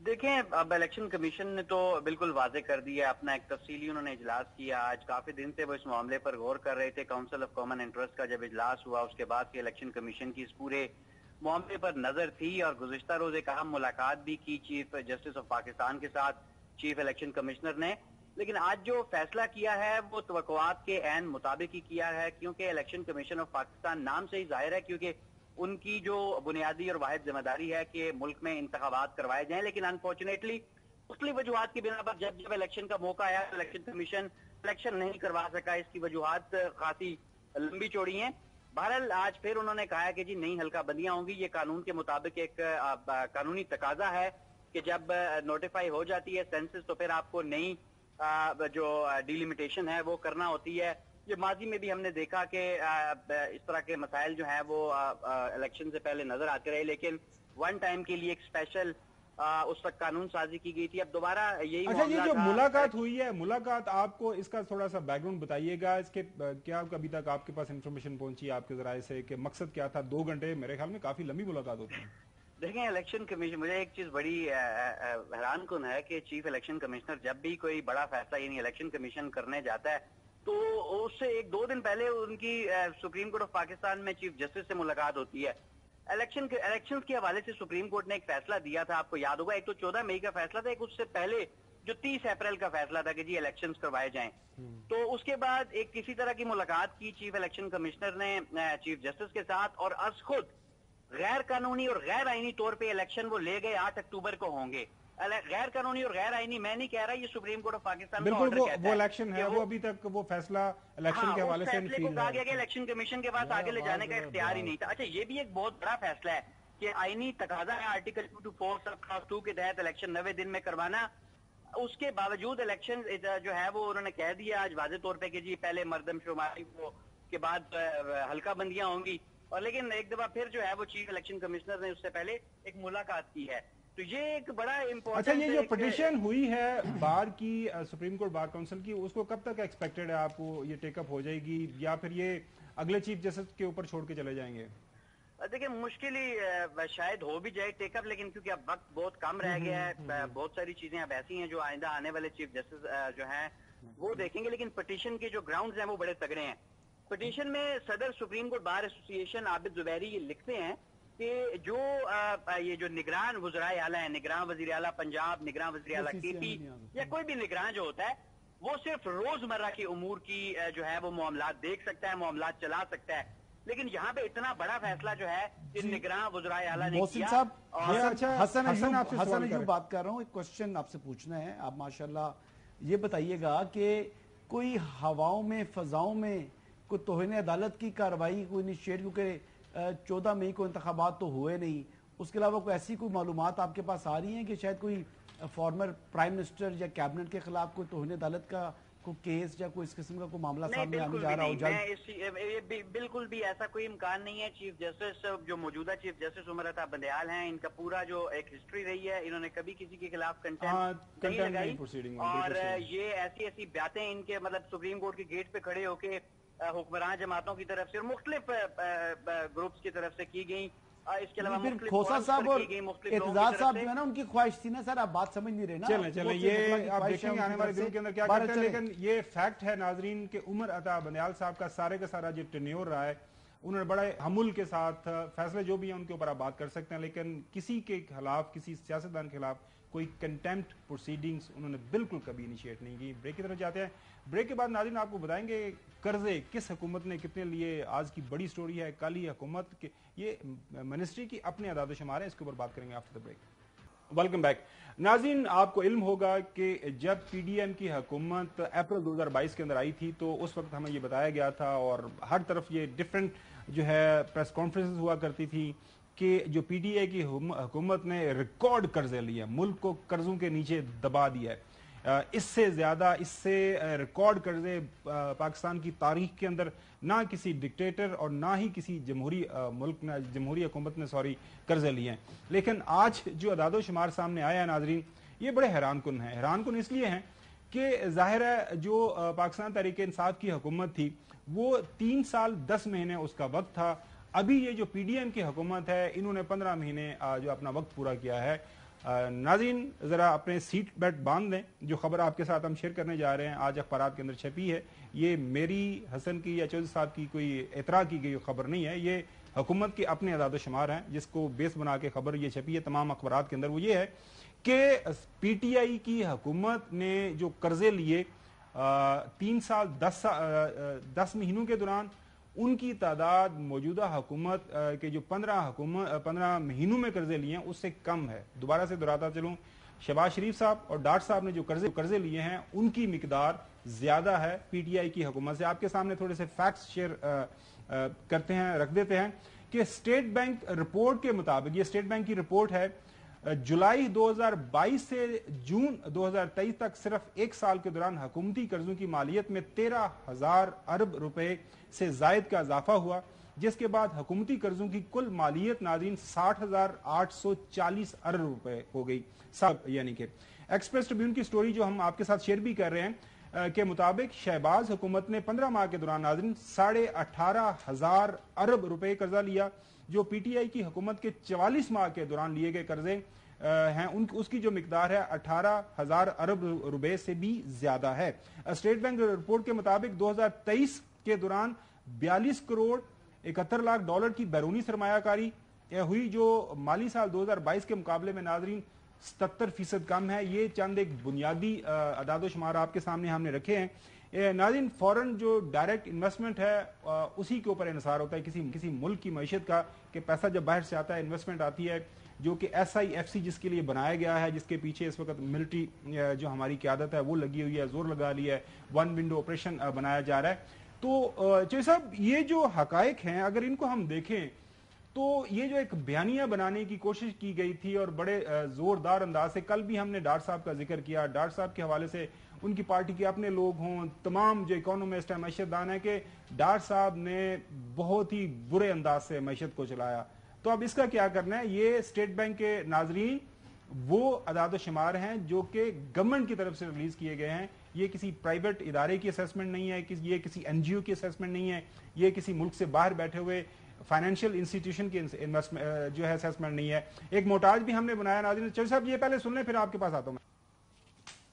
دیکھیں اب الیکشن کمیشن نے تو بالکل واضح کر دیا, اپنا ایک تفصیلی انہوں نے اجلاس کیا. آج کافی دن سے وہ اس معاملے پر غور کر رہے تھے. کاؤنسل آف کامن انٹرسٹ کا جب اجلاس ہوا اس کے بعد کہ الیکشن کمیشن کی اس پورے معاملے پر نظر تھی, اور گزشتہ روز ایک اہم ملاقات بھی کی چیف جسٹس آف پاکستان کے ساتھ چیف الیکشن کمشنر نے. لیکن آج جو فیصلہ کیا ہے وہ توقعات کے عین مطابق ہی کیا ہے, کیونکہ الیکشن کمیشن آف پاکستان نام سے ہی ظاہر ہے, کیونکہ ان کی جو بنیادی اور واحد ذمہ داری ہے کہ ملک میں انتخابات کروائے جائیں. لیکن انفارچونیٹلی مختلف وجوہات کی بنا پر جب الیکشن کا موقع آیا الیکشن کمیشن الیکشن نہیں کروا سکا. اس کی وجوہات خاصی لمبی چوڑی ہیں. بہرحال آج پھر انہوں نے کہا کہ جی نئی حلقہ بندیاں ہوں گی. یہ قانون کے مطابق ایک قانونی تقاضا ہے کہ جب نوٹیفائی ہو جاتی ہے سینسس تو پھر آپ کو نئی جو ڈیلیمیٹیشن ہے وہ کرنا ہوتی ہے. یہ ماضی میں بھی ہم نے دیکھا کہ اس طرح کے مسائل جو ہیں وہ الیکشن سے پہلے نظر آتے رہے، لیکن ون ٹائم کے لیے ایک اسپیشل اس وقت قانون سازی کی گئی تھی. اب دوبارہ یہی اچھا، یہ جو ملاقات ہوئی ہے، ملاقات آپ کو اس کا تھوڑا سا بیک گراؤنڈ بتائیے گا، اس کے کیا ابھی تک آپ کے پاس انفارمیشن پہنچی آپ کے ذرائع سے کہ مقصد کیا تھا؟ 2 گھنٹے میرے خیال میں کافی لمبی ملاقات ہوتی ہے. دیکھیں الیکشن کمیشن، مجھے ایک چیز بڑی حیران کن ہے کہ چیف الیکشن کمشنر جب بھی کوئی بڑا فیصلہ یعنی الیکشن کمیشن کرنے جاتا ہے تو اس سے 1-2 دن پہلے ان کی سپریم کورٹ آف پاکستان میں چیف جسٹس سے ملاقات ہوتی ہے. الیکشن کے حوالے سے سپریم کورٹ نے ایک فیصلہ دیا تھا، آپ کو یاد ہوگا، ایک تو 14 مئی کا فیصلہ تھا، ایک اس سے پہلے جو 30 اپریل کا فیصلہ تھا کہ جی الیکشنز کروائے جائیں. تو اس کے بعد ایک کسی طرح کی ملاقات کی چیف الیکشن کمشنر نے چیف جسٹس کے ساتھ، اور از خود غیر قانونی اور غیر آئینی طور پہ الیکشن وہ لے گئے 8 اکتوبر کو ہوں گے. غیر قانونی اور غیر آئینی میں نہیں کہہ رہا، یہ سپریم کورٹ آف پاکستان کا آرڈر کہتا ہے. وہ الیکشن ہے، وہ ابھی تک وہ فیصلہ الیکشن کے حوالے سے فیصلے کو کہا گیا کہ الیکشن کمیشن کے پاس آگے لے جانے کا اختیار ہی نہیں تھا. اچھا، یہ بھی ایک بہت بڑا فیصلہ ہے کہ آئینی تقاضا ہے آرٹیکل 224(2) کے تحت الیکشن 90 دن میں کروانا. اس کے باوجود الیکشن جو ہے وہ انہوں نے کہہ دیا آج واضح طور پہ کہ جی پہلے مردم شماری کے بعد حلقہ بندیاں ہوں گی. اور لیکن ایک دفعہ پھر جو ہے وہ چیف الیکشن کمشنر نے اس سے پہلے ایک ملاقات کی ہے. تو یہ ایک بڑا امپورٹنٹ. اچھا، یہ جو پٹیشن ہوئی ہے بار کی سپریم کورٹ بار کونسل کی، اس کو کب تک ایکسپیکٹڈ ہے آپ کو یہ ٹیک اپ ہو جائے گی، یا پھر یہ اگلے چیف جسٹس کے اوپر چھوڑ کے چلے جائیں گے؟ دیکھیں مشکل ہی شاید ہو بھی جائے ٹیک اپ، لیکن کیونکہ اب وقت بہت کم رہ گیا ہے، بہت ساری چیزیں اب ایسی ہیں جو آئندہ آنے والے چیف جسٹس جو ہیں وہ دیکھیں گے. لیکن پٹیشن کے جو گراؤنڈز ہیں وہ بڑے تگڑے ہیں. پٹیشن میں صدر سپریم کورٹ بار ایسوسی ایشن عابد زبیری یہ لکھتے ہیں کہ جو یہ جو نگران وزرائے اعلیٰ ہیں، نگران وزیر اعلیٰ پنجاب، نگران وزیر اعلیٰ کے پی، یا کوئی بھی نگران جو ہوتا ہے وہ صرف روزمرہ کے امور کی جو ہے وہ معاملات دیکھ سکتا ہے، معاملات چلا سکتا ہے. لیکن یہاں پہ اتنا بڑا فیصلہ جو ہے کہ نگران وزرائے اعلیٰ نے محسن صاحب، حسن ایوب بات کر رہا ہوں، ایک کوشچن آپ سے پوچھنا ہے. آپ ماشاءاللہ یہ بتائیے گا کہ کوئی ہواؤں میں فضاؤں میں کوئی توہین عدالت کی کارروائی کوئی انیشیٹ، کیونکہ 14 مئی کو انتخابات تو ہوئے نہیں، اس کے علاوہ کوئی ایسی کوئی معلومات آپ کے پاس آ رہی ہیں کہ شاید کوئی فارمر پرائم منسٹر یا کیبنٹ کے خلاف کوئی توہین عدالت کا کوئی کیس یا کوئی اس قسم کا کوئی معاملہ سامنے آنے جا رہا ہو جلد؟ بالکل بھی ایسا کوئی امکان نہیں ہے. چیف جسٹس جو موجودہ چیف جسٹس عمر عطا بندیال ہیں، ان کا پورا جو ایک ہسٹری رہی ہے، انہوں نے کبھی کسی کے خلاف کنٹینٹ نہیں لگائی، اور یہ ایسی باتیں ان کے مطلب سپریم کورٹ کے گیٹ پہ کھڑے ہو کے حکمران جماعتوں کی طرف سے اور مختلف گروپس کی طرف سے کی گئی. اس کے علاوہ کھوسا صاحب اور اعتزاز صاحب جو ہے نا، ان کی خواہش تھی نا سر، آپ بات سمجھ نہیں رہے نا. چلیں یہ آپ دیکھیں گے آنے والے دنوں کے اندر کیا کرتے ہیں. لیکن یہ فیکٹ ہے ناظرین کہ عمر عطا بندیال صاحب کا سارے کا سارا جو ٹینیور رہا ہے، انہوں نے بڑے حمل کے ساتھ فیصلے جو بھی ہیں ان کے اوپر آپ بات کر سکتے ہیں، لیکن کسی کے خلاف، کسی سیاستدان کے خلاف کوئی کنٹیمپٹ پروسیڈنگز انہوں نے بالکل کبھی انیشیٹ نہیں کی. بریک کی طرف جاتے ہیں. بریک کے بعد ناظرین آپ کو بتائیں گے قرضے کس حکومت نے کتنے لیے. آج کی بڑی سٹوری ہے کل ہی حکومت کے یہ منسٹری کی اپنے اعداد و شمار ہے، اس کے اوپر بات کریں گے after the break. Welcome back. ناظرین آپ کو علم ہوگا کہ جب پی ڈی ایم کی حکومت اپریل 2022 کے اندر آئی تھی تو اس وقت ہمیں یہ بتایا گیا تھا اور ہر طرف یہ ڈیفرنٹ جو ہے پریس کانفرنس ہوا کرتی تھی کہ جو پی ڈی اے کی حکومت نے ریکارڈ قرضے لیے، ملک کو قرضوں کے نیچے دبا دیا ہے. اس سے زیادہ، اس سے ریکارڈ قرضے پاکستان کی تاریخ کے اندر نہ کسی ڈکٹیٹر اور نہ ہی کسی جمہوری ملک نے، جمہوری حکومت نے قرضے لیے ہیں. لیکن آج جو اعداد و شمار سامنے آیا ہے ناظرین، یہ بڑے حیران کن ہیں. حیران کن اس لیے ہیں کہ ظاہر ہے جو پاکستان تحریک انصاف کی حکومت تھی وہ 3 سال 10 مہینے اس کا وقت تھا. ابھی یہ جو پی ڈی ایم کی حکومت ہے انہوں نے 15 مہینے جو اپنا وقت پورا کیا ہے. ناظرین ذرا اپنے سیٹ بیلٹ باندھ لیں. جو خبر آپ کے ساتھ ہم شیئر کرنے جا رہے ہیں آج اخبارات کے اندر چھپی ہے، یہ میری، حسن کی یا چودھری صاحب کی کوئی اطراع کی گئی خبر نہیں ہے، یہ حکومت کے اپنے اعداد و شمار ہیں جس کو بیس بنا کے خبر یہ چھپی ہے تمام اخبارات کے اندر. وہ یہ ہے کہ پی ٹی آئی کی حکومت نے جو قرضے لیے 3 سال 10 مہینوں کے دوران، ان کی تعداد موجودہ حکومت کے جو 15 مہینوں میں قرضے لیے ہیں اس سے کم ہے. دوبارہ سے دہراتا چلوں، شہباز شریف صاحب اور ڈاٹ صاحب نے جو قرضے لیے ہیں ان کی مقدار زیادہ ہے پی ٹی آئی کی حکومت سے. آپ کے سامنے تھوڑے سے فیکٹس شیئر کرتے ہیں، رکھ دیتے ہیں کہ اسٹیٹ بینک رپورٹ کے مطابق، یہ اسٹیٹ بینک کی رپورٹ ہے، जुलाई 2022 से जून 2023 तक सिर्फ एक साल के दौरान हुकूमती कर्जों की मालियत में 13,000 अरब रुपए से जायद का इजाफा हुआ, जिसके बाद हुकूमती कर्जों की कुल मालियत नाज़रीन 60,840 अरब रुपए हो गई। सब यानी कि एक्सप्रेस ट्रिब्यून की स्टोरी जो हम आपके साथ शेयर भी कर रहे हैं के मुताबिक शहबाज हुकूमत ने 15 माह के दौरान नाज़रीन 18,500 अरब रुपए कर्जा लिया, जो पीटीआई की हुकूमत के 44 माह के दौरान लिए गए कर्जे हैं उसकी जो मिकदार है 18,000 अरब रुपए से भी ज्यादा है। स्टेट बैंक रिपोर्ट के मुताबिक 2023 के दौरान 42 करोड़ 71 लाख डॉलर की बैरूनी सरमायाकारी हुई, जो माली साल 2022 के मुकाबले में नाजरीन 77% कम है। ये चंद एक बुनियादी अदाद-ओ-शुमार आपके सामने हमने रखे हैं। नाज़रीन, फॉरेन जो डायरेक्ट इन्वेस्टमेंट है उसी के ऊपर इन्हिसार होता है किसी मुल्क की मईशत का, कि पैसा जब बाहर से आता है, इन्वेस्टमेंट आती है, जो कि SIFC जिसके लिए बनाया गया है, जिसके पीछे इस वक्त मिलिट्री जो हमारी क़यादत है वो लगी हुई है, जोर लगा लिया है, वन विंडो ऑपरेशन बनाया जा रहा है। तो चौधरी साहब, ये जो हकायक हैं अगर इनको हम देखें तो ये जो एक बयानिया बनाने की कोशिश की गई थी और बड़े जोरदार अंदाज से, कल भी हमने डार साहब का जिक्र किया, डार साहब के हवाले से उनकी पार्टी के अपने लोग हों, तमाम जो इकोनॉमिस्ट हैं, मैशतदान है, कि डार साहब ने बहुत ही बुरे अंदाज से मैशत को चलाया। तो अब इसका क्या करना है? ये स्टेट बैंक के नाजरीन वो अदाद शुमार हैं जो कि गवर्नमेंट की तरफ से रिलीज किए गए हैं। ये किसी प्राइवेट इदारे की असेसमेंट नहीं है, ये किसी NGO की असेसमेंट नहीं है, ये किसी मुल्क से बाहर बैठे हुए फाइनेंशियल इंस्टीट्यूशन की इन्वेस्टमेंट जो है असेसमेंट नहीं है। एक मोटाज भी हमने बनाया नाज़रीन। चौधरी साहब ये पहले सुन लें, फिर आपके पास आता हूं।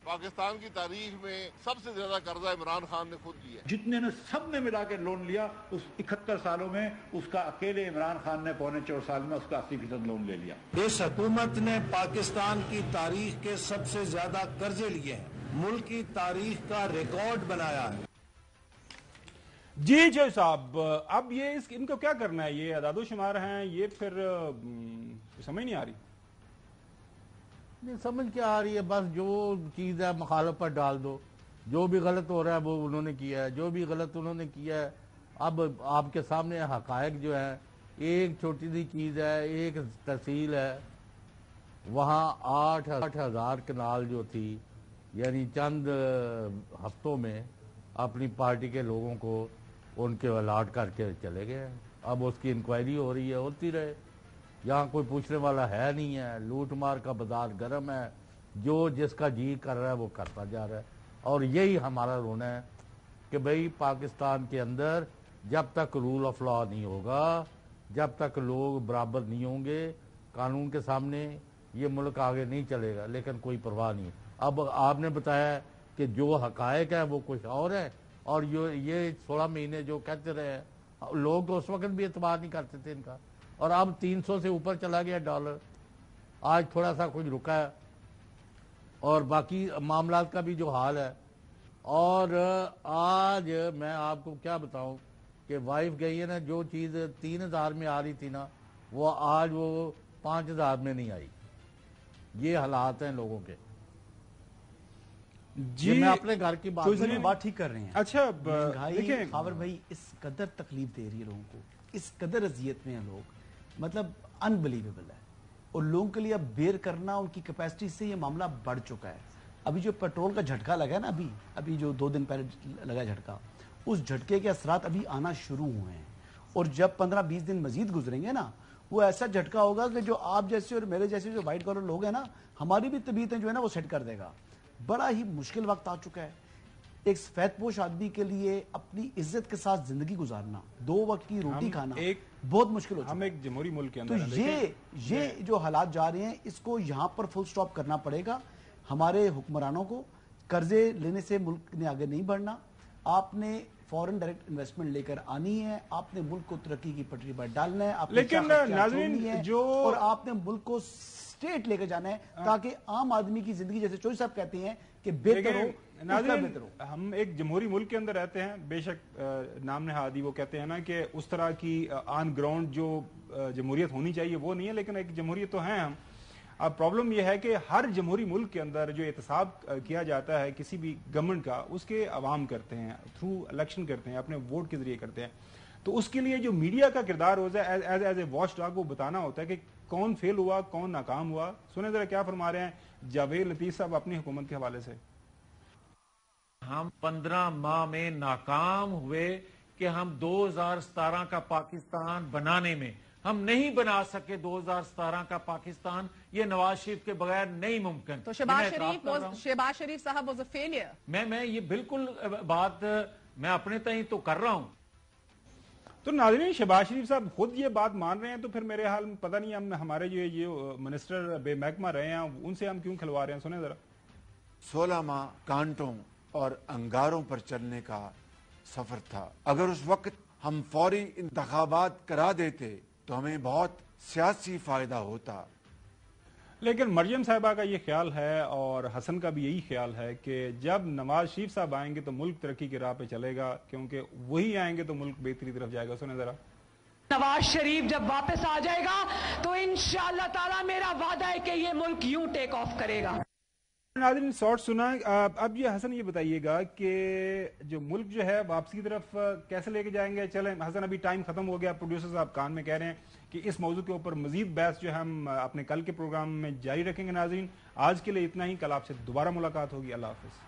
पाकिस्तान की तारीख में सबसे ज्यादा कर्जा इमरान खान ने खुद लिया। जितने ने सब ने मिला के लोन लिया, उस 71 सालों में उसका अकेले इमरान खान ने 4.25 साल में उसका 80% लोन ले लिया। इस हुकूमत ने पाकिस्तान की तारीख के सबसे ज्यादा कर्जे लिए हैं, मुल्क की तारीख का रिकॉर्ड बनाया है। जी जय साहब, अब ये इनको क्या करना है? ये अदादो शुमार हैं, ये फिर समझ नहीं आ रही। नहीं समझ क्या आ रही है, बस जो चीज़ है मुखालफ पर डाल दो। जो भी गलत हो रहा है वो उन्होंने किया है, जो भी गलत उन्होंने किया है। अब आपके सामने हकायक जो है, एक छोटी सी चीज़ है, एक तहसील है, वहाँ 8,000 कनाल जो थी, यानी चंद हफ्तों में अपनी पार्टी के लोगों को उनके अलाट करके चले गए। अब उसकी इंक्वायरी हो रही है, होती रहे, यहाँ कोई पूछने वाला है नहीं है। लूट मार का बाजार गर्म है, जो जिसका जी कर रहा है वो करता जा रहा है। और यही हमारा रोना है कि भाई पाकिस्तान के अंदर जब तक रूल ऑफ लॉ नहीं होगा, जब तक लोग बराबर नहीं होंगे कानून के सामने, ये मुल्क आगे नहीं चलेगा। लेकिन कोई परवाह नहीं। अब आपने बताया कि जो हकायक है वो कुछ और है, और ये 16 महीने जो कहते रहे, लोग तो उस वक्त भी एतबार नहीं करते थे इनका, और अब 300 से ऊपर चला गया डॉलर। आज थोड़ा सा कुछ रुका है, और बाकी मामला का भी जो हाल है। और आज मैं आपको क्या बताऊं कि वाइफ गई है ना, जो चीज़ 3,000 में आ रही थी ना, वो आज वो 5,000 में नहीं आई। ये हालात हैं लोगों के। जी मैं अपने घर की बात ठीक कर रहे हैं। अच्छा देखिए खावर भाई इस कदर तकलीफ दे रही है लोगों को, इस कदर अजियत में है लोग, मतलब अनबिलीवेबल है। और लोगों के लिए अब बेर करना उनकी कैपेसिटी से ये मामला बढ़ चुका है। अभी जो पेट्रोल का झटका लगा है ना, अभी जो 2 दिन पहले लगा झटका, उस झटके के असरात अभी आना शुरू हुए हैं। और जब 15-20 दिन मजीद गुजरेंगे ना, वो ऐसा झटका होगा कि जो आप जैसे और मेरे जैसे जो व्हाइट कॉलर लोग हैं ना, हमारी भी तबीयतें जो है ना वो सेट कर देगा। बड़ा ही मुश्किल वक्त आ चुका है। एक सफेदपोश आदमी के लिए अपनी इज्जत के साथ जिंदगी गुजारना, 2 वक्त की रोटी खाना बहुत मुश्किल हो चुका है। हम एक जमहूरी मुल्क के अंदर तो ये जो हालात जा रहे हैं, इसको यहाँ पर फुल स्टॉप करना पड़ेगा। हमारे हुक्मरानों को कर्जे लेने से मुल्क ने आगे नहीं बढ़ना। आपने फॉरेन डायरेक्ट इन्वेस्टमेंट लेकर आनी है, आपने मुल्क को तरक्की की पटरी पर डालना है, लेकिन नाज़रीन जो और आपने मुल्क को स्टेट लेकर जाना है, ताकि आम आदमी की जिंदगी, जैसे चौधरी साहब कहते हैं कि बेहतर हो। हम एक जमहूरी मुल्क के अंदर रहते हैं, बेशक नाम नहादी वो कहते हैं ना कि उस तरह की ऑन ग्राउंड जो जमहूरियत होनी चाहिए वो नहीं है, लेकिन एक जमहूरियत तो है हम। अब प्रॉब्लम यह है कि हर जमहूरी मुल्क के अंदर जो एहतसाब किया जाता है किसी भी गवर्नमेंट का, उसके अवाम करते हैं, थ्रू इलेक्शन करते हैं, अपने वोट के जरिए करते हैं। तो उसके लिए जो मीडिया का किरदार होता है एज ए वॉच डॉग, वो बताना होता है कि कौन फेल हुआ, कौन नाकाम हुआ? सुने जरा क्या फरमा रहे हैं जावेद लतीफ साहब अपनी हुकूमत के हवाले से। हम 15 माह में नाकाम हुए कि हम 2017 का पाकिस्तान बनाने में हम नहीं बना सके। 2017 का पाकिस्तान ये नवाज शरीफ के बगैर नहीं मुमकिन। तो शहबाज शरीफ साहब वाज अ फेलियर। मैं ये बिल्कुल बात मैं अपने तय तो कर रहा हूं। तो नाज़रीन, शहबाज शरीफ साहब खुद ये बात मान रहे हैं तो फिर मेरे हाल में पता नहीं हम हमारे जो ये मिनिस्टर बेमहकमा रहे हैं उनसे हम क्यों खिलवा रहे हैं? सुने जरा। 16 माह कांटों और अंगारों पर चलने का सफर था। अगर उस वक्त हम फौरी इंतखाबात करा देते तो हमें बहुत सियासी फायदा होता। लेकिन मरियम साहिबा का ये ख्याल है और हसन का भी यही ख्याल है कि जब नवाज शरीफ साहब आएंगे तो मुल्क तरक्की की राह पे चलेगा, क्योंकि वही आएंगे तो मुल्क बेहतरी तरफ जाएगा। सुने जरा। नवाज शरीफ जब वापस आ जाएगा तो इंशाअल्लाह ताला मेरा वादा है कि ये मुल्क यूं टेक ऑफ करेगा। नाज़रीन, शॉर्ट सुना। अब ये हसन ये बताइएगा कि जो मुल्क जो है वापसी की तरफ कैसे लेके जाएंगे? चलें हसन, अभी टाइम खत्म हो गया। प्रोड्यूसर साहब कान में कह रहे हैं कि इस मौजू के ऊपर मजीद बहस जो है हम अपने कल के प्रोग्राम में जारी रखेंगे। नाज़रीन, आज के लिए इतना ही। कल आपसे दोबारा मुलाकात होगी। अल्लाह हाफिज।